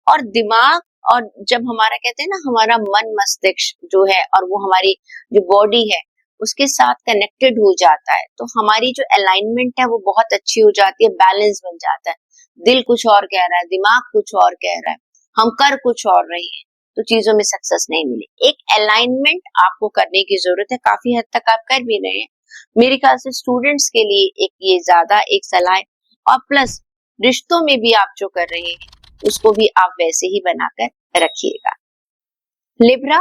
और दिमाग और जब हमारा कहते हैं ना हमारा मन मस्तिष्क जो है और वो हमारी जो बॉडी है उसके साथ कनेक्टेड हो जाता है तो हमारी जो अलाइनमेंट है वो बहुत अच्छी हो जाती है, बैलेंस बन जाता है। दिल कुछ और कह रहा है, दिमाग कुछ और कह रहा है, हम कर कुछ और रहे हैं, तो चीजों में सक्सेस नहीं मिली। एक अलाइनमेंट आपको करने की जरूरत है, काफी हद तक आप कर भी रहे हैं। मेरे ख्याल से स्टूडेंट्स के लिए एक ये ज्यादा एक सलाह है, और प्लस रिश्तों में भी आप जो कर रहे हैं उसको भी आप वैसे ही बनाकर रखिएगा। लिब्रा,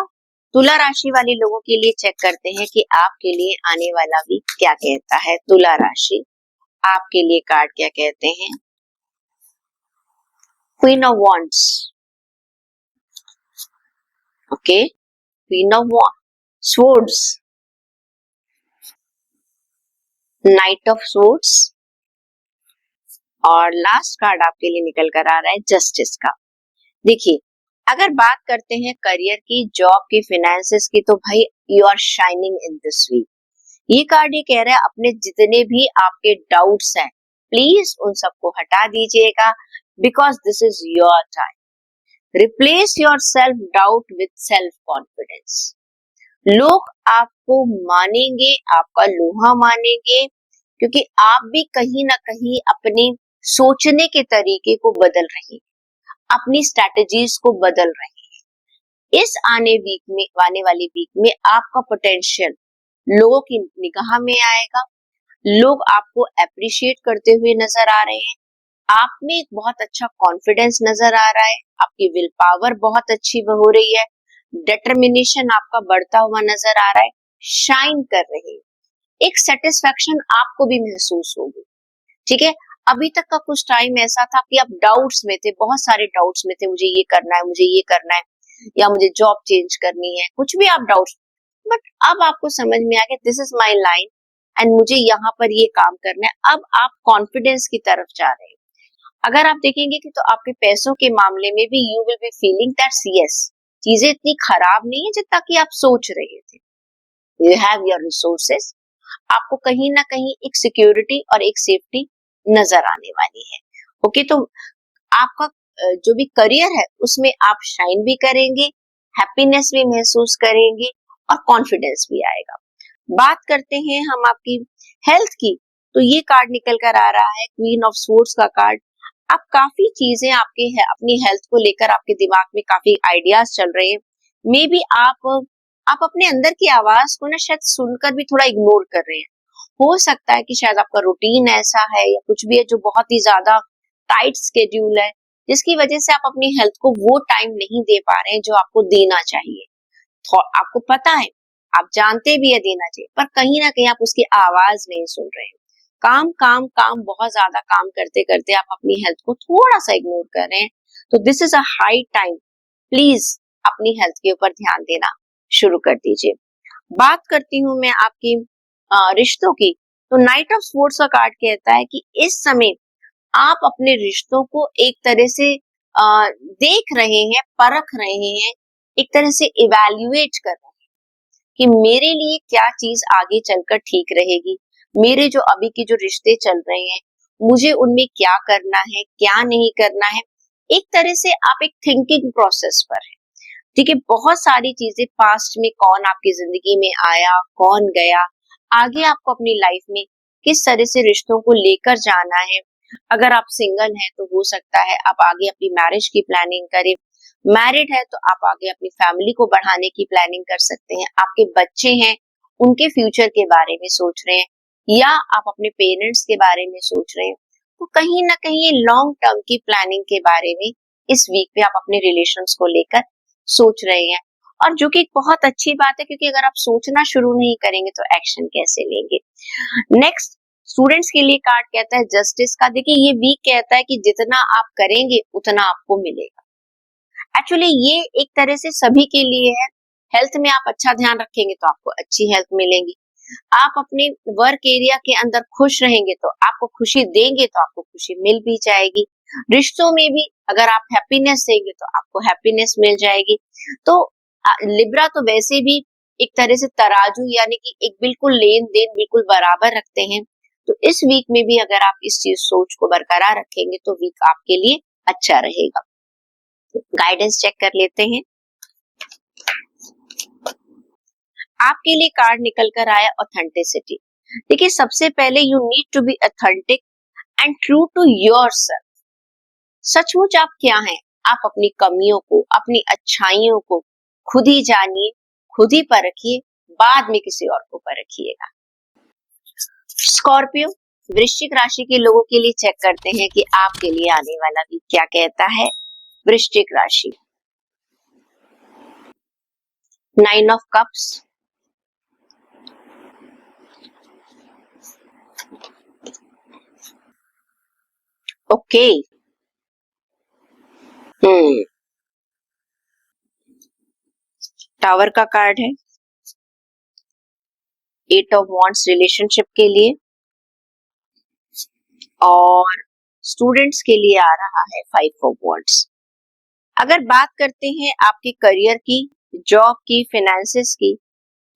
तुला राशि वाले लोगों के लिए चेक करते हैं कि आपके लिए आने वाला वीक क्या कहता है। तुला राशि, आपके लिए कार्ड क्या कहते हैं? Queen of wands, okay, queen of swords, night of swords, और लास्ट कार्ड आपके लिए निकल कर आ रहा है जस्टिस का। देखिए, अगर बात करते हैं करियर की, जॉब की, फाइनेंसेस की, तो भाई you are shining in this week. ये कार्ड ये कह रहा है अपने जितने भी आपके डाउट्स हैं प्लीज उन सबको हटा दीजिएगा, because this is your time. Replace your self doubt with self confidence. लोग आपको मानेंगे, आपका लोहा मानेंगे, क्योंकि आप भी कहीं ना कहीं अपने सोचने के तरीके को बदल रहे हैं, अपनी स्ट्रेटजीज को बदल रहे हैं। इस आने वाली वीक में आपका पोटेंशियल लोगों की निगाह में आएगा, लोग आपको अप्रिशिएट करते हुए नजर आ रहे हैं, आप में एक बहुत अच्छा कॉन्फिडेंस नजर आ रहा है, आपकी विल पावर बहुत अच्छी हो रही है, डिटर्मिनेशन आपका बढ़ता हुआ नजर आ रहा है, शाइन कर रही है, एक सेटिस्फेक्शन आपको भी महसूस होगी। ठीक है, अभी तक का कुछ टाइम ऐसा था कि आप डाउट्स में थे, बहुत सारे डाउट्स में थे, मुझे ये करना है, मुझे ये करना है, या मुझे जॉब चेंज करनी है, कुछ भी आप डाउट्स, बट अब आपको समझ में आ गया this is my line and मुझे यहाँ पर ये काम करना है। अब आप कॉन्फिडेंस की तरफ जा रहे हैं। अगर आप देखेंगे कि तो आपके पैसों के मामले में भी you will be feeling that yes, चीजें इतनी खराब नहीं है जितना कि आप सोच रहे थे। यू हैव योर रिसोर्सेस, आपको कहीं ना कहीं एक सिक्योरिटी और एक सेफ्टी नजर आने वाली है। ओके, तो आपका जो भी करियर है उसमें आप शाइन भी करेंगे, हैप्पीनेस भी महसूस करेंगे और कॉन्फिडेंस भी आएगा। बात करते हैं हम आपकी हेल्थ की, तो ये कार्ड निकल कर आ रहा है क्वीन ऑफ स्वॉर्ड्स का कार्ड। आप काफी चीजें आपके है अपनी हेल्थ को लेकर आपके दिमाग में काफी आइडियाज चल रहे हैं। मे बी आप अपने अंदर की आवाज को ना शायद सुनकर भी थोड़ा इग्नोर कर रहे हैं। हो सकता है कि शायद आपका रूटीन ऐसा है या कुछ भी है जो बहुत ही ज्यादा टाइट स्केड्यूल है, जिसकी वजह से आप अपनी हेल्थ को वो टाइम नहीं दे पा रहे हैं जो आपको देना चाहिए। तो आपको पता है, आप जानते भी है देना चाहिए, पर कहीं ना कहीं आप उसकी आवाज नहीं सुन रहे हैं। काम काम काम, बहुत ज्यादा काम करते करते आप अपनी हेल्थ को थोड़ा सा इग्नोर कर रहे हैं। तो this is a high time, please अपनी हेल्थ के ऊपर ध्यान देना शुरू कर दीजिए। बात करती हूँ मैं आपकी रिश्तों की, तो नाइट ऑफ स्वॉर्ड्स का कार्ड कहता है कि इस समय आप अपने रिश्तों को एक तरह से देख रहे हैं, परख रहे हैं, एक तरह से इवैल्यूएट कर रहे हैं कि मेरे लिए क्या चीज आगे चलकर ठीक रहेगी, मेरे जो अभी के जो रिश्ते चल रहे हैं मुझे उनमें क्या करना है, क्या नहीं करना है। एक तरह से आप एक थिंकिंग प्रोसेस पर है। ठीक है, बहुत सारी चीजें पास्ट में कौन आपकी जिंदगी में आया, कौन गया, आगे आपको अपनी लाइफ में किस तरह से रिश्तों को लेकर जाना है। अगर आप सिंगल हैं तो हो सकता है आप आगे अपनी मैरिज की प्लानिंग करें, मैरिड है तो आप आगे अपनी फैमिली को बढ़ाने की प्लानिंग कर सकते हैं, आपके बच्चे हैं उनके फ्यूचर के बारे में सोच रहे हैं, या आप अपने पेरेंट्स के बारे में सोच रहे हैं। तो कहीं ना कहीं लॉन्ग टर्म की प्लानिंग के बारे में इस वीक पे आप अपने रिलेशंस को लेकर सोच रहे हैं, और जो कि एक बहुत अच्छी बात है, क्योंकि अगर आप सोचना शुरू नहीं करेंगे तो एक्शन कैसे लेंगे। नेक्स्ट, स्टूडेंट्स के लिए कार्ड कहता है जस्टिस का। देखिए, ये वीक कहता है कि जितना आप करेंगे उतना आपको मिलेगा। एक्चुअली ये एक तरह से सभी के लिए है। हेल्थ में आप अच्छा ध्यान रखेंगे तो आपको अच्छी हेल्थ मिलेगी, आप अपने वर्क एरिया के अंदर खुश रहेंगे तो आपको खुशी देंगे तो आपको खुशी मिल भी जाएगी। रिश्तों में भी अगर आप हैप्पीनेस देंगे तो आपको हैप्पीनेस मिल जाएगी। तो लिब्रा तो वैसे भी एक तरह से तराजू, यानी कि एक बिल्कुल लेन देन बिल्कुल बराबर रखते हैं। तो इस वीक में भी अगर आप इस चीज सोच को बरकरार रखेंगे तो वीक आपके लिए अच्छा रहेगा। गाइडेंस चेक कर लेते हैं। आपके लिए कार्ड निकल कर आया ऑथेंटिसिटी। देखिए, सबसे पहले you need to be authentic and true to yourself. सचमुच आप क्या हैं? आप अपनी कमियों को, अपनी अच्छाइयों को खुद ही जानिए, खुद ही परखिए, बाद में किसी और को परखिएगा। स्कॉर्पियो, वृश्चिक राशि के लोगों के लिए चेक करते हैं कि आपके लिए आने वाला वीक क्या कहता है। वृश्चिक राशि, 9 ऑफ कप्स, ओके, टावर का कार्ड है। 8 ऑफ वॉन्ड्स रिलेशनशिप के लिए, और स्टूडेंट्स के लिए आ रहा है 5 ऑफ वॉन्ड्स। अगर बात करते हैं आपके करियर की, जॉब की, फाइनेंसेस की,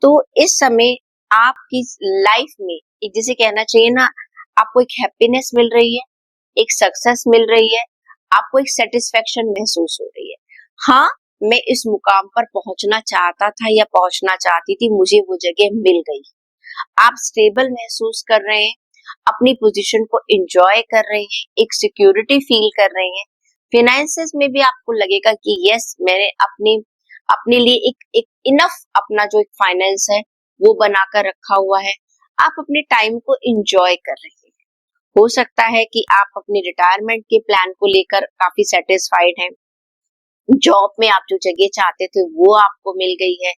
तो इस समय आपकी लाइफ में एक, जैसे कहना चाहिए ना, आपको एक हैप्पीनेस मिल रही है, एक सक्सेस मिल रही है, आपको एक सेटिस्फेक्शन महसूस हो रही है। हाँ, मैं इस मुकाम पर पहुंचना चाहता था या पहुंचना चाहती थी, मुझे वो जगह मिल गई। आप स्टेबल महसूस कर रहे हैं, अपनी पोजीशन को एंजॉय कर रहे हैं, एक सिक्योरिटी फील कर रहे हैं। फाइनेंसेस में भी आपको लगेगा कि यस, मैंने अपने लिए एक इनफ अपना जो एक फाइनेंस है वो बनाकर रखा हुआ है। आप अपने टाइम को एंजॉय कर रहे हैं। हो सकता है कि आप अपने रिटायरमेंट के प्लान को लेकर काफी सेटिस्फाइड हैं। जॉब में आप जो जगह चाहते थे वो आपको मिल गई है।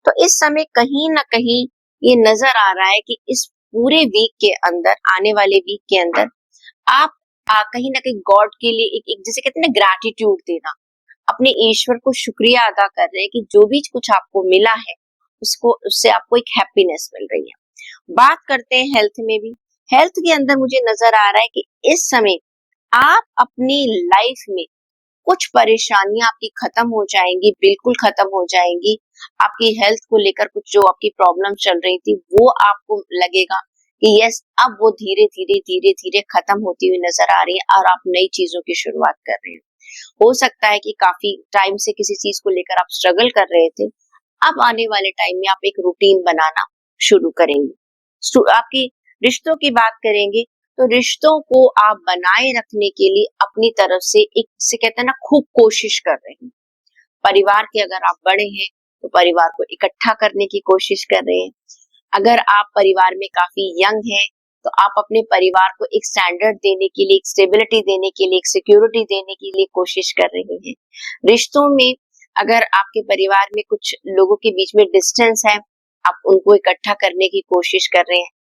तो इस समय कहीं ना कहीं ये नजर आ रहा है कि इस पूरे वीक के अंदर, आने वाले वीक के अंदर, आप कहीं ना कहीं गॉड के लिए एक जैसे कहते हैं ना, ग्रैटिट्यूड देना, अपने ईश्वर को शुक्रिया अदा कर रहे हैं कि जो भी कुछ आपको मिला है उसको, उससे आपको एक हैप्पीनेस मिल रही है। बात करते हैं हेल्थ में भी। हेल्थ के अंदर मुझे नजर आ रहा है कि इस समय आप अपनी लाइफ में कुछ परेशानियां आपकी खत्म हो जाएंगी, बिल्कुल खत्म हो जाएंगी। आपकी हेल्थ को लेकर कुछ जो आपकी प्रॉब्लम चल रही थी वो आपको लगेगा कि यस, अब वो धीरे धीरे धीरे धीरे खत्म होती हुई नजर आ रही है और आप नई चीजों की शुरुआत कर रहे हैं। हो सकता है कि काफी टाइम से किसी चीज को लेकर आप स्ट्रगल कर रहे थे, अब आने वाले टाइम में आप एक रूटीन बनाना शुरू करेंगे। आपकी रिश्तों की बात करेंगे तो रिश्तों को आप बनाए रखने के लिए अपनी तरफ से एक, से कहते हैं ना, खूब कोशिश कर रहे हैं। परिवार के अगर आप बड़े हैं तो परिवार को इकट्ठा करने की कोशिश कर रहे हैं। अगर आप परिवार में काफी यंग हैं तो आप अपने परिवार को एक स्टैंडर्ड देने के लिए, एक स्टेबिलिटी देने के लिए, एक सिक्योरिटी देने के लिए कोशिश कर रहे हैं। रिश्तों में अगर आपके परिवार में कुछ लोगों के बीच में डिस्टेंस है, आप उनको इकट्ठा करने की कोशिश कर रहे हैं।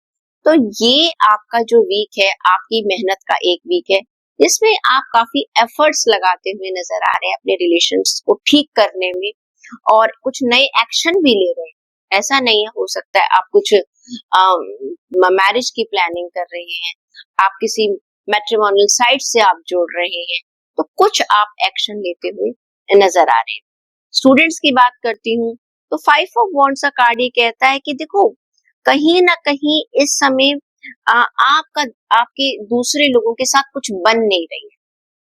तो ये आपका जो वीक है, आपकी मेहनत का एक वीक है, जिसमें आप काफी एफर्ट्स लगाते हुए नजर आ रहे हैं अपने रिलेशंस को ठीक करने में, और कुछ नए एक्शन भी ले रहे हैं। ऐसा नहीं है, हो सकता है आप कुछ मैरिज की प्लानिंग कर रहे हैं, आप किसी मैट्रिमोनियल साइट से आप जोड़ रहे हैं, तो कुछ आप एक्शन लेते हुए नजर आ रहे हैं। स्टूडेंट्स की बात करती हूँ तो 5 ऑफ वॉन्ड्स का कार्ड ये कहता है कि देखो, कहीं ना कहीं इस समय आपका, आपके दूसरे लोगों के साथ कुछ बन नहीं रही है,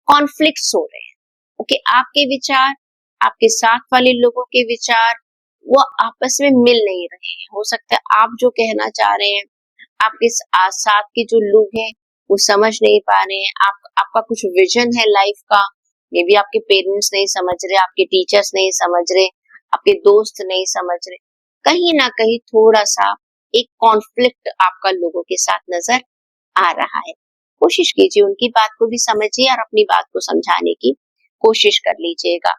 कॉन्फ्लिक्ट्स हो रहे हैं। ओके, आपके विचार, आपके साथ वाले लोगों के विचार, वो आपस में मिल नहीं रहे हैं। हो सकता है आप जो कहना चाह रहे हैं, आपके साथ के जो लोग हैं वो समझ नहीं पा रहे हैं। आपका कुछ विजन है लाइफ का, मे बी आपके पेरेंट्स नहीं समझ रहे, आपके टीचर्स नहीं समझ रहे, आपके दोस्त नहीं समझ रहे। कहीं ना कहीं थोड़ा सा एक कॉन्फ्लिक्ट आपका लोगों के साथ नजर आ रहा है। कोशिश कीजिए उनकी बात को भी समझिए और अपनी बात को समझाने की कोशिश कर लीजिएगा।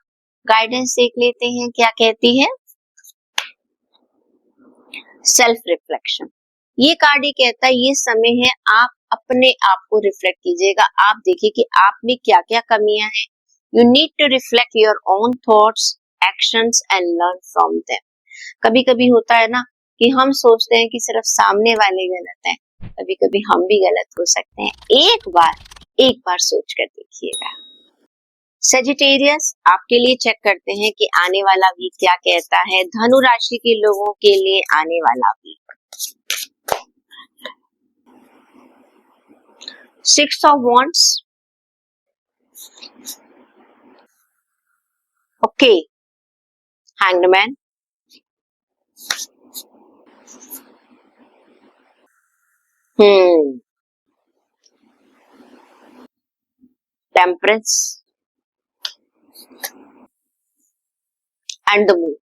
गाइडेंस देख लेते हैं क्या कहती है। सेल्फ रिफ्लेक्शन, ये कार्ड ही कहता है ये समय है आप अपने आप को रिफ्लेक्ट कीजिएगा। आप देखिए कि आप में क्या क्या कमियां हैं। You need to reflect your own thoughts, actions and learn from them. कभी कभी होता है ना कि हम सोचते हैं कि सिर्फ सामने वाले गलत हैं, कभी कभी हम भी गलत हो सकते हैं। एक बार सोच कर देखिएगा। सेजिटेरियस, आपके लिए चेक करते हैं कि आने वाला वीक क्या कहता है। धनु राशि के लोगों के लिए आने वाला week, 6 of wands, okay, hanged man, temperance and the moon.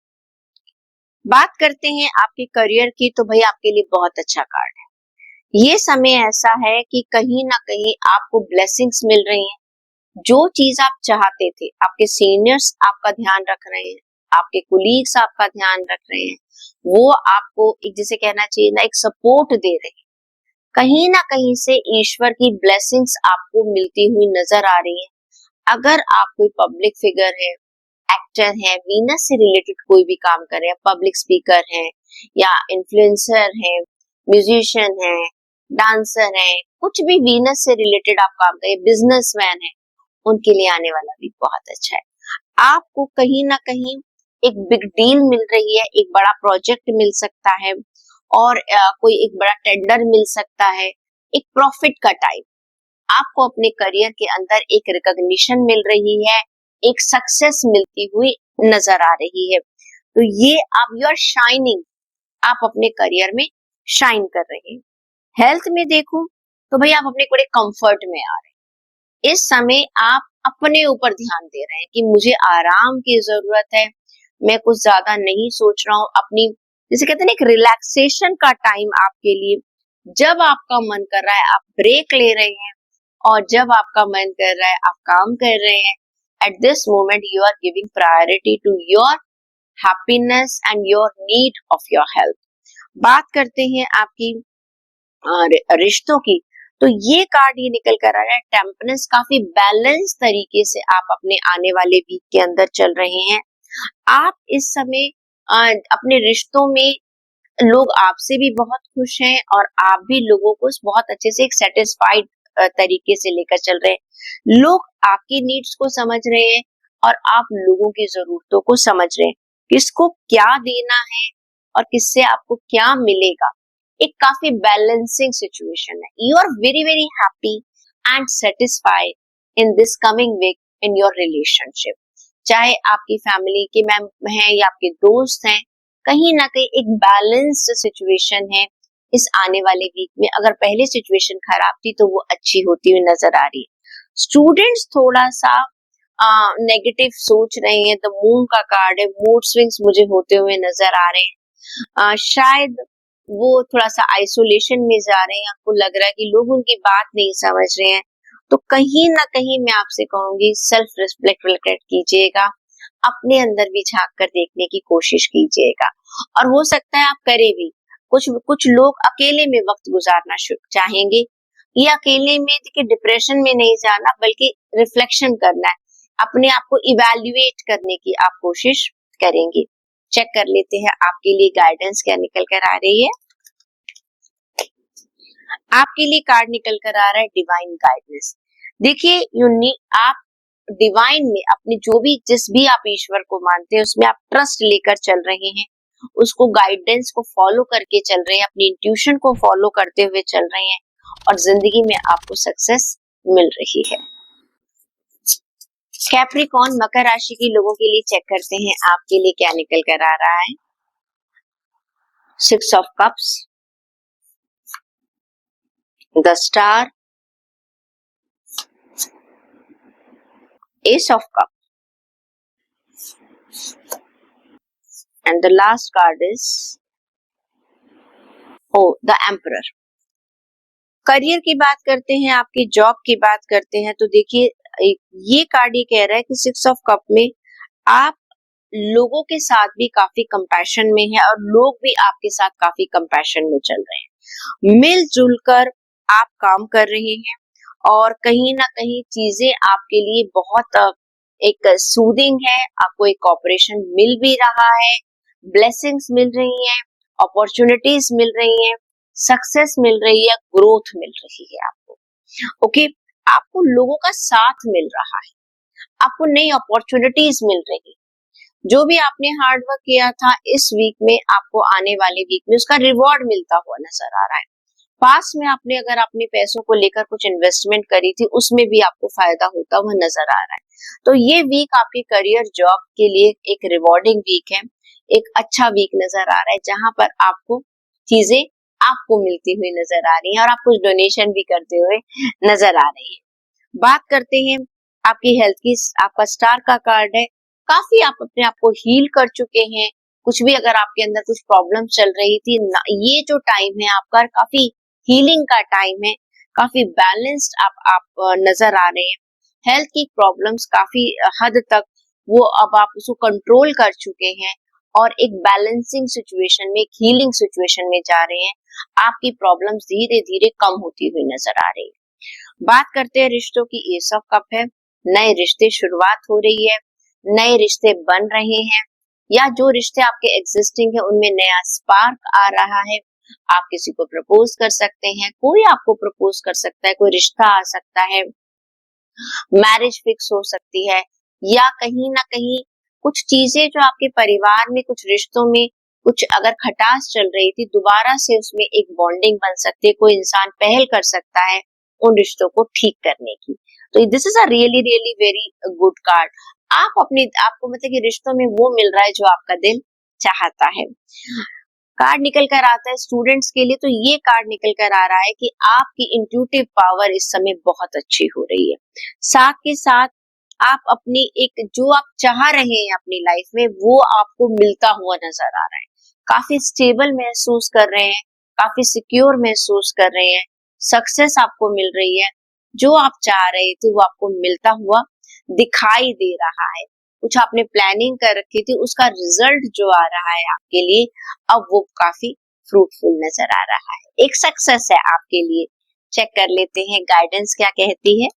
बात करते हैं आपके करियर की, तो भाई आपके लिए बहुत अच्छा कार्ड है। ये समय ऐसा है कि कहीं ना कहीं आपको ब्लेसिंग्स मिल रही हैं। जो चीज आप चाहते थे, आपके सीनियर्स आपका ध्यान रख रहे हैं, आपके कुलीग्स आपका ध्यान रख रहे हैं, वो आपको एक जैसे कहना चाहिए ना, एक सपोर्ट दे रहे हैं। कहीं ना कहीं से ईश्वर की ब्लेसिंग्स आपको मिलती हुई नजर आ रही है। अगर आप कोई पब्लिक फिगर है, एक्टर है, वीनस से रिलेटेड कोई भी काम कर रहे हैं, पब्लिक स्पीकर हैं या इन्फ्लुएंसर हैं, म्यूजिशियन हैं, डांसर हैं, कुछ भी वीनस से रिलेटेड आप काम कर रहे हैं, बिजनेसमैन है, उनके लिए आने वाला भी बहुत अच्छा है। आपको कहीं ना कहीं एक बिग डील मिल रही है, एक बड़ा प्रोजेक्ट मिल सकता है और कोई एक बड़ा टेंडर मिल सकता है, एक प्रॉफिट का टाइम। आपको अपने करियर के अंदर एक रिकॉग्निशन मिल रही है, एक सक्सेस मिलती हुई नजर आ रही है। तो ये आप यू आर शाइनिंग, आप अपने करियर में शाइन कर रहे हैं। हेल्थ में देखो तो भाई आप अपने बड़े कंफर्ट में आ रहे हैं। इस समय आप अपने ऊपर ध्यान दे रहे हैं कि मुझे आराम की जरूरत है, मैं कुछ ज्यादा नहीं सोच रहा हूँ। अपनी जैसे कहते हैं ना, एक रिलैक्सेशन का टाइम आपके लिए। जब आपका मन कर रहा है आप ब्रेक ले रहे हैं, और जब आपका मन कर रहा है आप काम कर रहे हैं। At this moment you are giving priority to your happiness and your need of your health. बात करते हैं आपकी रिश्तों की, तो ये कार्ड ये निकल कर आ रहा है टेम्परेंस। काफी बैलेंस तरीके से आप अपने आने वाले वीक के अंदर चल रहे हैं। आप इस समय अपने रिश्तों में, लोग आपसे भी बहुत खुश हैं और आप भी लोगों को बहुत अच्छे से एक सेटिस्फाइड तरीके से लेकर चल रहे हैं। लोग आपकी नीड्स को समझ रहे हैं और आप लोगों की जरूरतों को समझ रहे हैं, किसको क्या देना है और किससे आपको क्या मिलेगा। एक काफी बैलेंसिंग सिचुएशन है। You are very very happy and satisfied in this coming week in your relationship. चाहे आपकी फैमिली के मेंबर हैं या आपके दोस्त हैं, कहीं ना कहीं एक बैलेंस्ड सिचुएशन है इस आने वाले वीक में। अगर पहले सिचुएशन खराब थी तो वो अच्छी होती हुई नजर आ रही है। स्टूडेंट्स थोड़ा सा नेगेटिव सोच रहे हैं। द मून का कार्ड है, मूड स्विंग्स मुझे होते हुए नजर आ रहे हैं। शायद वो थोड़ा सा आइसोलेशन में जा रहे हैं, आपको लग रहा है कि लोग उनकी बात नहीं समझ रहे हैं। तो कहीं ना कहीं मैं आपसे कहूंगी सेल्फ रिफ्लेक्ट कीजिएगा, अपने अंदर भी झांक कर देखने की कोशिश कीजिएगा। और हो सकता है आप करें भी। कुछ कुछ लोग अकेले में वक्त गुजारना चाहेंगे। ये अकेले में देखिए डिप्रेशन में नहीं जाना, बल्कि रिफ्लेक्शन करना है, अपने आप को इवैल्यूएट करने की आप कोशिश करेंगे। चेक कर लेते हैं आपके लिए गाइडेंस क्या निकल कर आ रही है। आपके लिए कार्ड निकल कर आ रहा है डिवाइन गाइडेंस। देखिए आप डिवाइन में अपने जो भी जिस भी आप ईश्वर को मानते हैं उसमें आप ट्रस्ट लेकर चल रहे हैं, उसको गाइडेंस को फॉलो करके चल रहे हैं, अपनी इंट्यूशन को फॉलो करते हुए चल रहे हैं और जिंदगी में आपको सक्सेस मिल रही है। कैप्रिकॉर्न मकर राशि के लोगों के लिए चेक करते हैं आपके लिए क्या निकल कर आ रहा है। 6 of cups, the star, S of cup and the last card is the emperor. Career की बात करते हैं, आपकी जॉब की बात करते हैं, तो देखिए ये कार्ड ये कह रहा है कि 6 ऑफ कप में आप लोगों के साथ भी काफी कंपैशन में है और लोग भी आपके साथ काफी कंपैशन में चल रहे हैं। मिलजुल कर आप काम कर रहे हैं और कहीं ना कहीं चीजें आपके लिए बहुत एक सूदिंग है। आपको एक कॉपरेशन मिल भी रहा है, ब्लेसिंग्स मिल रही हैं, अपॉर्चुनिटीज मिल रही हैं, सक्सेस मिल रही है, ग्रोथ मिल रही है आपको। ओके, आपको लोगों का साथ मिल रहा है, आपको नई अपॉर्चुनिटीज मिल रही है। जो भी आपने हार्ड वर्क किया था इस वीक में, आपको आने वाले वीक में उसका रिवॉर्ड मिलता हुआ नजर आ रहा है। पास में आपने अगर अपने पैसों को लेकर कुछ इन्वेस्टमेंट करी थी, उसमें भी आपको फायदा होता हुआ नजर आ रहा है। तो ये वीक आपके करियर जॉब के लिए एक रिवॉर्डिंग वीक है, एक अच्छा वीक नजर आ रहा है, जहां पर आपको चीजें आपको मिलती हुई नजर आ रही हैं और आप कुछ डोनेशन भी करते हुए नजर आ रही है। बात करते हैं आपकी हेल्थ की। आपका स्टार का कार्ड है, काफी आप अपने आप को हील कर चुके हैं। कुछ भी अगर आपके अंदर कुछ प्रॉब्लम चल रही थी, ये जो टाइम है आपका काफी हीलिंग का टाइम है, काफी बैलेंस्ड आप नजर आ रहे हैं। हेल्थ की प्रॉब्लम्स काफी हद तक वो अब आप उसको कंट्रोल कर चुके हैं और एक बैलेंसिंग सिचुएशन में, एक हीलिंग सिचुएशन में जा रहे हैं। आपकी प्रॉब्लम्स धीरे धीरे कम होती हुई नजर आ रही है। बात करते हैं रिश्तों की। एस ऑफ कप है, नए रिश्ते शुरुआत हो रही है, नए रिश्ते बन रहे हैं, या जो रिश्ते आपके एग्जिस्टिंग है उनमें नया स्पार्क आ रहा है। आप किसी को प्रपोज कर सकते हैं, कोई आपको प्रपोज कर सकता है, कोई रिश्ता आ सकता है, मैरिज फिक्स हो सकती है, या कहीं ना कहीं कुछ चीजें जो आपके परिवार में, कुछ रिश्तों में कुछ अगर खटास चल रही थी, दोबारा से उसमें एक बॉन्डिंग बन सकती है। कोई इंसान पहल कर सकता है उन रिश्तों को ठीक करने की। तो this is a really really very good card. आप अपने आपको मतलब कि रिश्तों में वो मिल रहा है जो आपका दिल चाहता है। कार्ड निकल कर आता है स्टूडेंट्स के लिए, तो ये कार्ड निकल कर आ रहा है कि आपकी इंट्यूटिव पावर इस समय बहुत अच्छी हो रही है। साथ के साथ आप अपनी एक जो आप चाह रहे हैं अपनी लाइफ में, वो आपको मिलता हुआ नजर आ रहा है। काफी स्टेबल महसूस कर रहे हैं, काफी सिक्योर महसूस कर रहे हैं, सक्सेस आपको मिल रही है। जो आप चाह रहे थे वो आपको मिलता हुआ दिखाई दे रहा है। कुछ आपने प्लानिंग कर रखी थी, उसका रिजल्ट जो आ रहा है आपके लिए, अब वो काफी फ्रूटफुल नजर आ रहा है। एक सक्सेस है आपके लिए। चेक कर लेते हैं गाइडेंस क्या कहती है।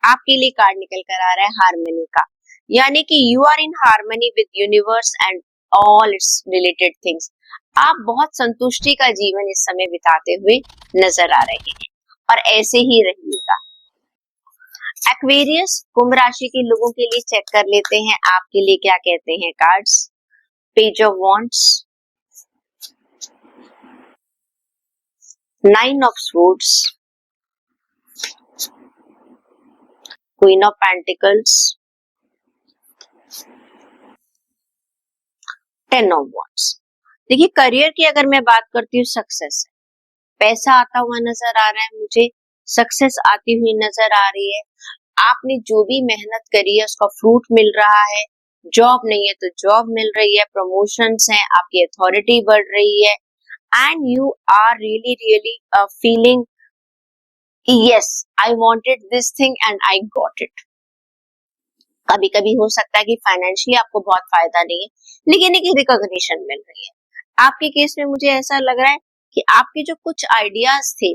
आपके लिए कार्ड निकल कर आ रहा है हार्मनी का, यानी कि you are in harmony with universe and all its related things. आप बहुत संतुष्टि का जीवन इस समय बिताते हुए नजर आ रहे हैं और ऐसे ही रहिएगा। एक्वेरियस कुंभ राशि के लोगों के लिए चेक कर लेते हैं आपके लिए क्या कहते हैं cards. Page of wands, 9 of swords, queen of pentacles, 10 of wands. देखिए करियर की अगर मैं बात करती हूँ, सक्सेस है, पैसा आता हुआ नजर आ रहा है, मुझे सक्सेस आती हुई नजर आ रही है। आपने जो भी मेहनत करी है उसका फ्रूट मिल रहा है। जॉब नहीं है तो जॉब मिल रही है, प्रमोशंस हैं, आपकी अथॉरिटी बढ़ रही है, and you are really really feeling yes I wanted this thing and I got it. कभी कभी हो सकता है कि फाइनेंशियली आपको बहुत फायदा नहीं है, लेकिन एक रिकॉग्निशन मिल रही है। आपके केस में मुझे ऐसा लग रहा है कि आपके जो कुछ आइडियाज थे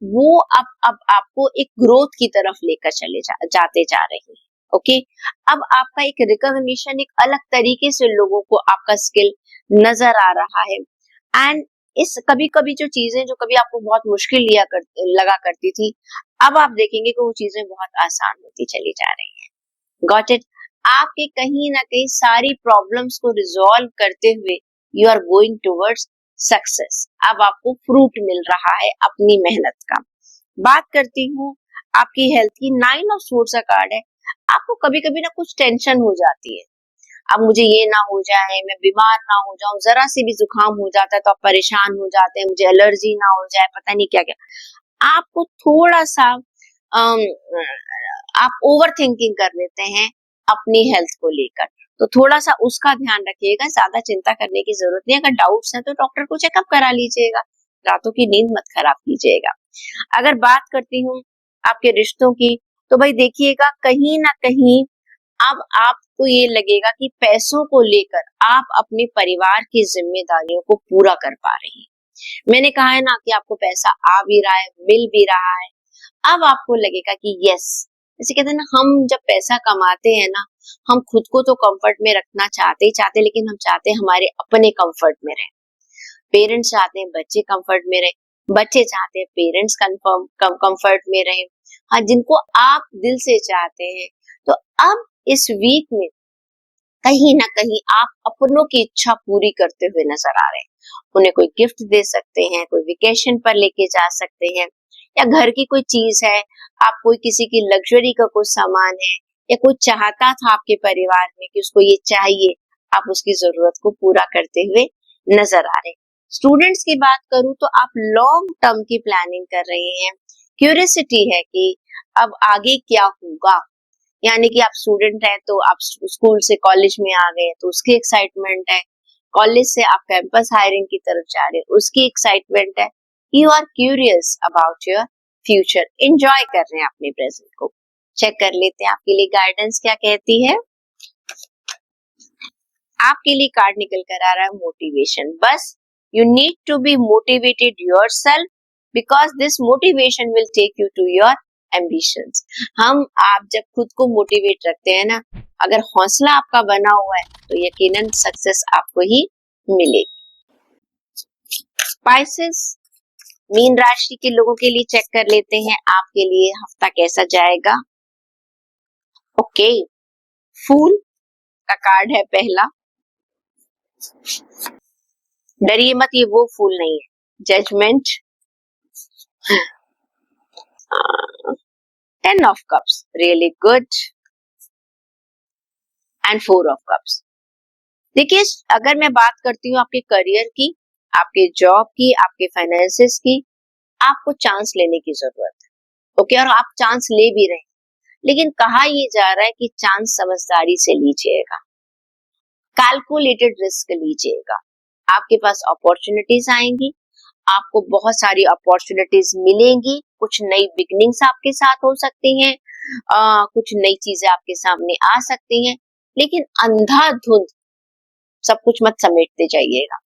वो अब आपको एक ग्रोथ की तरफ लेकर जाते जा रहे हैं। ओके, अब आपका एक रिकॉग्निशन, एक अलग तरीके से लोगों को आपका स्किल नजर आ रहा है। एंड इस कभी कभी जो चीजें जो कभी आपको बहुत मुश्किल लगा करती थी, अब आप देखेंगे कि वो चीजें बहुत आसान होती चली जा रही है। Got it. आपके कहीं ना कहीं सारी प्रॉब्लम्स को रिजॉल्व करते हुए you are going towards success. अब आपको फ्रूट मिल रहा है अपनी मेहनत का। बात करती हूँ आपकी हेल्थ की। 9 ऑफ स्वॉर्ड्स का कार्ड है। आपको कभी कभी ना कुछ टेंशन हो जाती है, अब मुझे ये ना हो जाए, मैं बीमार ना हो जाऊं, जरा से भी जुकाम हो जाता है तो आप परेशान हो जाते हैं, मुझे एलर्जी ना हो जाए, पता नहीं क्या क्या। आपको थोड़ा सा आप ओवर थिंकिंग कर लेते हैं अपनी हेल्थ को लेकर, तो थोड़ा सा उसका ध्यान रखिएगा। ज्यादा चिंता करने की जरूरत नहीं है। अगर डाउट्स है तो डॉक्टर को चेकअप करा लीजिएगा, रातों की नींद मत खराब कीजिएगा। अगर बात करती हूँ आपके रिश्तों की, तो भाई देखिएगा कहीं ना कहीं अब आपको ये लगेगा कि पैसों को लेकर आप अपने परिवार की जिम्मेदारियों को पूरा कर पा रही हैं। मैंने कहा है ना कि आपको पैसा आ भी रहा है, मिल भी रहा है। अब आपको लगेगा कि यस, जैसे कहते हैं ना, हम जब पैसा कमाते हैं ना, हम खुद को तो कंफर्ट में रखना चाहते ही चाहते, लेकिन हम चाहते हैं हमारे अपने कंफर्ट में रहे। पेरेंट्स चाहते हैं बच्चे कंफर्ट में रहे, बच्चे चाहते हैं पेरेंट्स कंफर्ट में रहे। हाँ, जिनको आप दिल से चाहते हैं। तो अब इस वीक में कहीं ना कहीं आप अपनों की इच्छा पूरी करते हुए नजर आ रहे हैं। उन्हें कोई गिफ्ट दे सकते हैं, कोई वेकेशन पर लेके जा सकते हैं, या घर की कोई चीज है, आप कोई किसी की लग्जरी का कुछ सामान है, या कोई चाहता था आपके परिवार में कि उसको ये चाहिए, आप उसकी जरूरत को पूरा करते हुए नजर आ रहे हैं। स्टूडेंट्स की बात करूं तो आप लॉन्ग टर्म की प्लानिंग कर रहे हैं, क्यूरियोसिटी है कि अब आगे क्या होगा, यानी कि आप स्टूडेंट हैं तो आप स्कूल से कॉलेज में आ गए तो उसकी एक्साइटमेंट है, कॉलेज से आप कैंपस हायरिंग की तरफ जा रहे हैं उसकी एक्साइटमेंट है। You are curious about your future, enjoy कर रहे हैं अपने प्रेजेंट को। चेक कर लेते हैं आपके लिए गाइडेंस क्या कहती है। आपके लिए कार्ड निकल कर आ रहा है मोटिवेशन। बस you need to be motivated yourself because this motivation will take you to your ambitions. आप जब खुद को मोटिवेट रखते हैं ना, अगर हौसला आपका बना हुआ है तो यकीनन सक्सेस आपको ही मिलेगी। स्पाइसेस मीन राशि के लोगों के लिए चेक कर लेते हैं आपके लिए हफ्ता कैसा जाएगा। ओके, फूल का कार्ड है पहला। डरिए मत, ये वो फूल नहीं है, judgement. 10 of cups, really good, and 4 of cups। देखिए, अगर मैं बात करती हूँ आपके करियर की, आपके जॉब की, आपके फाइनेंसेस की, आपको चांस लेने की जरूरत है। ओके, और आप चांस ले भी रहे हैं, लेकिन कहा ये जा रहा है कि चांस समझदारी से लीजिएगा, कैलकुलेटेड रिस्क लीजिएगा। आपके पास अपॉर्चुनिटीज आएंगी, आपको बहुत सारी अपॉर्चुनिटीज मिलेंगी, कुछ नई बिगनिंग्स आपके साथ हो सकती हैं, कुछ नई चीजें आपके सामने आ सकती हैं, लेकिन अंधाधुंध सब कुछ मत समेटते जाइएगा।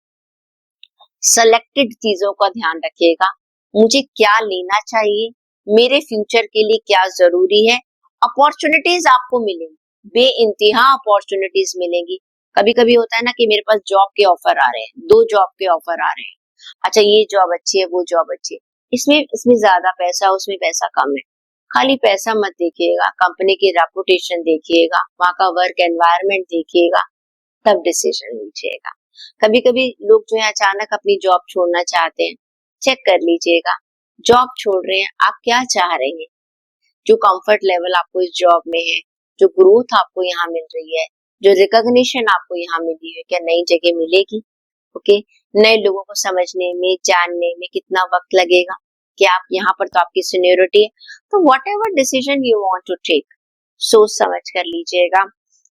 सेलेक्टेड चीजों का ध्यान रखिएगा, मुझे क्या लेना चाहिए, मेरे फ्यूचर के लिए क्या जरूरी है। अपॉर्चुनिटीज आपको मिलेंगी, बेइंतहा अपॉर्चुनिटीज मिलेंगी। कभी कभी होता है ना कि मेरे पास जॉब के ऑफर आ रहे हैं, 2 जॉब के ऑफर आ रहे हैं, अच्छा ये जॉब अच्छी है, वो जॉब अच्छी है, इसमें ज्यादा पैसा, उसमें पैसा कम है। खाली पैसा मत देखिएगा, कंपनी की रेपुटेशन देखिएगा, वहां का वर्क एनवायरनमेंट देखिएगा, तब डिसीजन लीजिएगा। कभी कभी लोग जो है अचानक अपनी जॉब छोड़ना चाहते हैं, चेक कर लीजिएगा जॉब छोड़ रहे हैं आप क्या चाह रहे हैं, जो कंफर्ट लेवल आपको इस जॉब में है, जो ग्रोथ आपको यहाँ मिल रही है, जो रिकॉग्निशन आपको यहाँ मिली है, क्या नई जगह मिलेगी। ओके, नए लोगों को समझने में, जानने में कितना वक्त लगेगा, कि आप यहाँ पर तो आपकी सीनियरिटी है। तो whatever decision you want to take, सोच समझ कर लीजिएगा।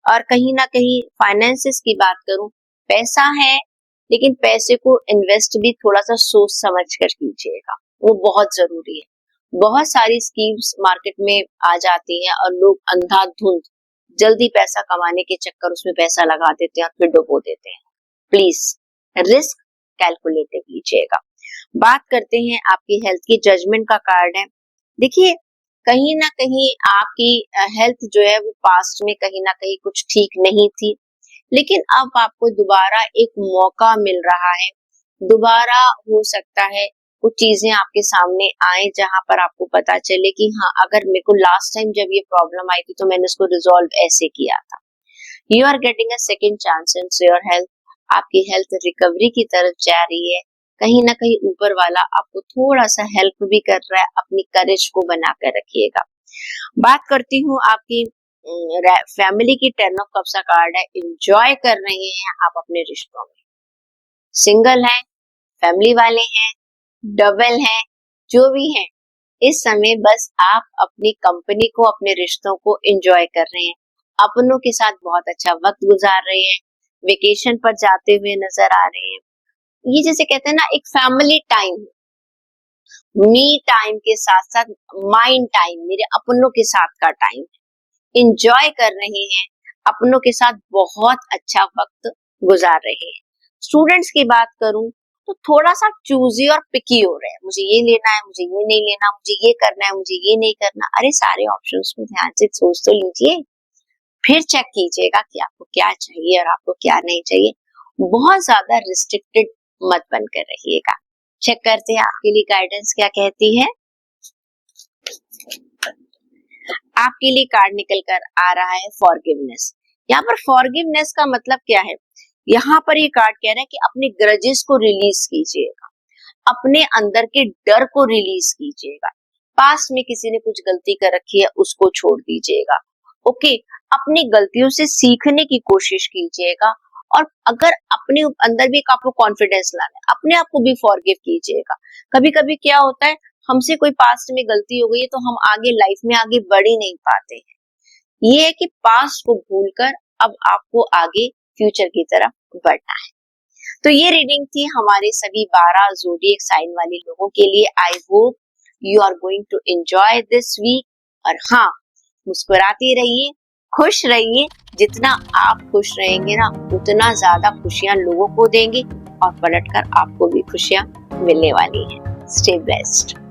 और कहीं ना कहीं फाइनेंसेस की बात करूं, पैसा है लेकिन पैसे को इन्वेस्ट भी थोड़ा सा सोच समझ कर कीजिएगा, वो बहुत जरूरी है। बहुत सारी स्कीम्स मार्केट में आ जाती हैं और लोग अंधाधुंध जल्दी पैसा कमाने के चक्कर उसमें पैसा लगा देते हैं और फिर डुबो देते हैं। प्लीज रिस्क कैलकुलेटिव लीजिएगा। बात करते हैं आपकी हेल्थ की, जजमेंट का कार्ड है। देखिए, कहीं ना कहीं आपकी हेल्थ जो है वो पास्ट में कहीं ना कहीं कुछ ठीक नहीं थी, लेकिन अब आपको दोबारा एक मौका मिल रहा है। दोबारा हो सकता है कुछ चीजें आपके सामने आए जहां पर आपको पता चले कि हाँ, अगर मेरे को लास्ट टाइम जब ये प्रॉब्लम आई थी तो मैंने इसको रिजॉल्व ऐसे किया था। You are getting a second chance in your health. आपकी हेल्थ रिकवरी की तरफ जा रही है। कहीं ना कहीं ऊपर वाला आपको थोड़ा सा हेल्प भी कर रहा है, अपनी करेज को बनाकर रखिएगा। बात करती हूँ आपकी फैमिली की, 10 ऑफ कप्स का कार्ड है। एंजॉय कर रहे हैं आप अपने रिश्तों में, सिंगल हैं, फैमिली वाले हैं, डबल हैं, जो भी हैं, इस समय बस आप अपनी कंपनी को, अपने रिश्तों को एंजॉय कर रहे हैं, अपनों के साथ बहुत अच्छा वक्त गुजार रहे हैं, वेकेशन पर जाते हुए नजर आ रहे हैं। ये जैसे कहते हैं ना, एक फैमिली टाइम, मी टाइम के साथ साथ माइंड टाइम, मेरे अपनों के साथ का टाइम, एंजॉय कर रहे हैं, अपनों के साथ बहुत अच्छा वक्त गुजार रहे हैं। स्टूडेंट्स की बात करूं तो थोड़ा सा चूजी और पिकी हो रहे हैं, मुझे ये लेना है, मुझे ये नहीं लेना, मुझे ये करना है, मुझे ये नहीं करना। अरे सारे ऑप्शंस को ध्यान से सोच तो लीजिए, फिर चेक कीजिएगा कि आपको क्या चाहिए और आपको क्या नहीं चाहिए। बहुत ज्यादा रिस्ट्रिक्टेड मत बनकर रहिएगा। चेक करते हैं आपके लिए गाइडेंस क्या कहती है। आपके लिए कार्ड निकल कर आ रहा है फॉरगिवनेस। यहाँ पर फॉरगिवनेस का मतलब क्या है, यहाँ पर ये कार्ड कह रहा है कि अपने ग्रजेस को रिलीज कीजिएगा, अपने अंदर के डर को रिलीज कीजिएगा। पास्ट में किसी ने कुछ गलती कर रखी है उसको छोड़ दीजिएगा। ओके, अपनी गलतियों से सीखने की कोशिश कीजिएगा और अगर अपने अंदर भी एक आपको कॉन्फिडेंस लाना है, अपने आप को भी फॉरगिव कीजिएगा। कभी कभी क्या होता है, हमसे कोई पास्ट में गलती हो गई है तो हम आगे लाइफ में आगे बढ़ ही नहीं पाते हैं। ये है कि पास्ट को भूलकर अब आपको आगे फ्यूचर की तरफ बढ़ना है। तो ये रीडिंग थी हमारे सभी 12 ज़ोडिएक साइन वाले लोगों के लिए। I hope you are going to enjoy this week. और हाँ, मुस्कुराते रहिए, खुश रहिए। जितना आप खुश रहेंगे ना, उतना ज्यादा खुशियां लोगों को देंगे और पलटकर आपको भी खुशियां मिलने वाली हैं। Stay blessed.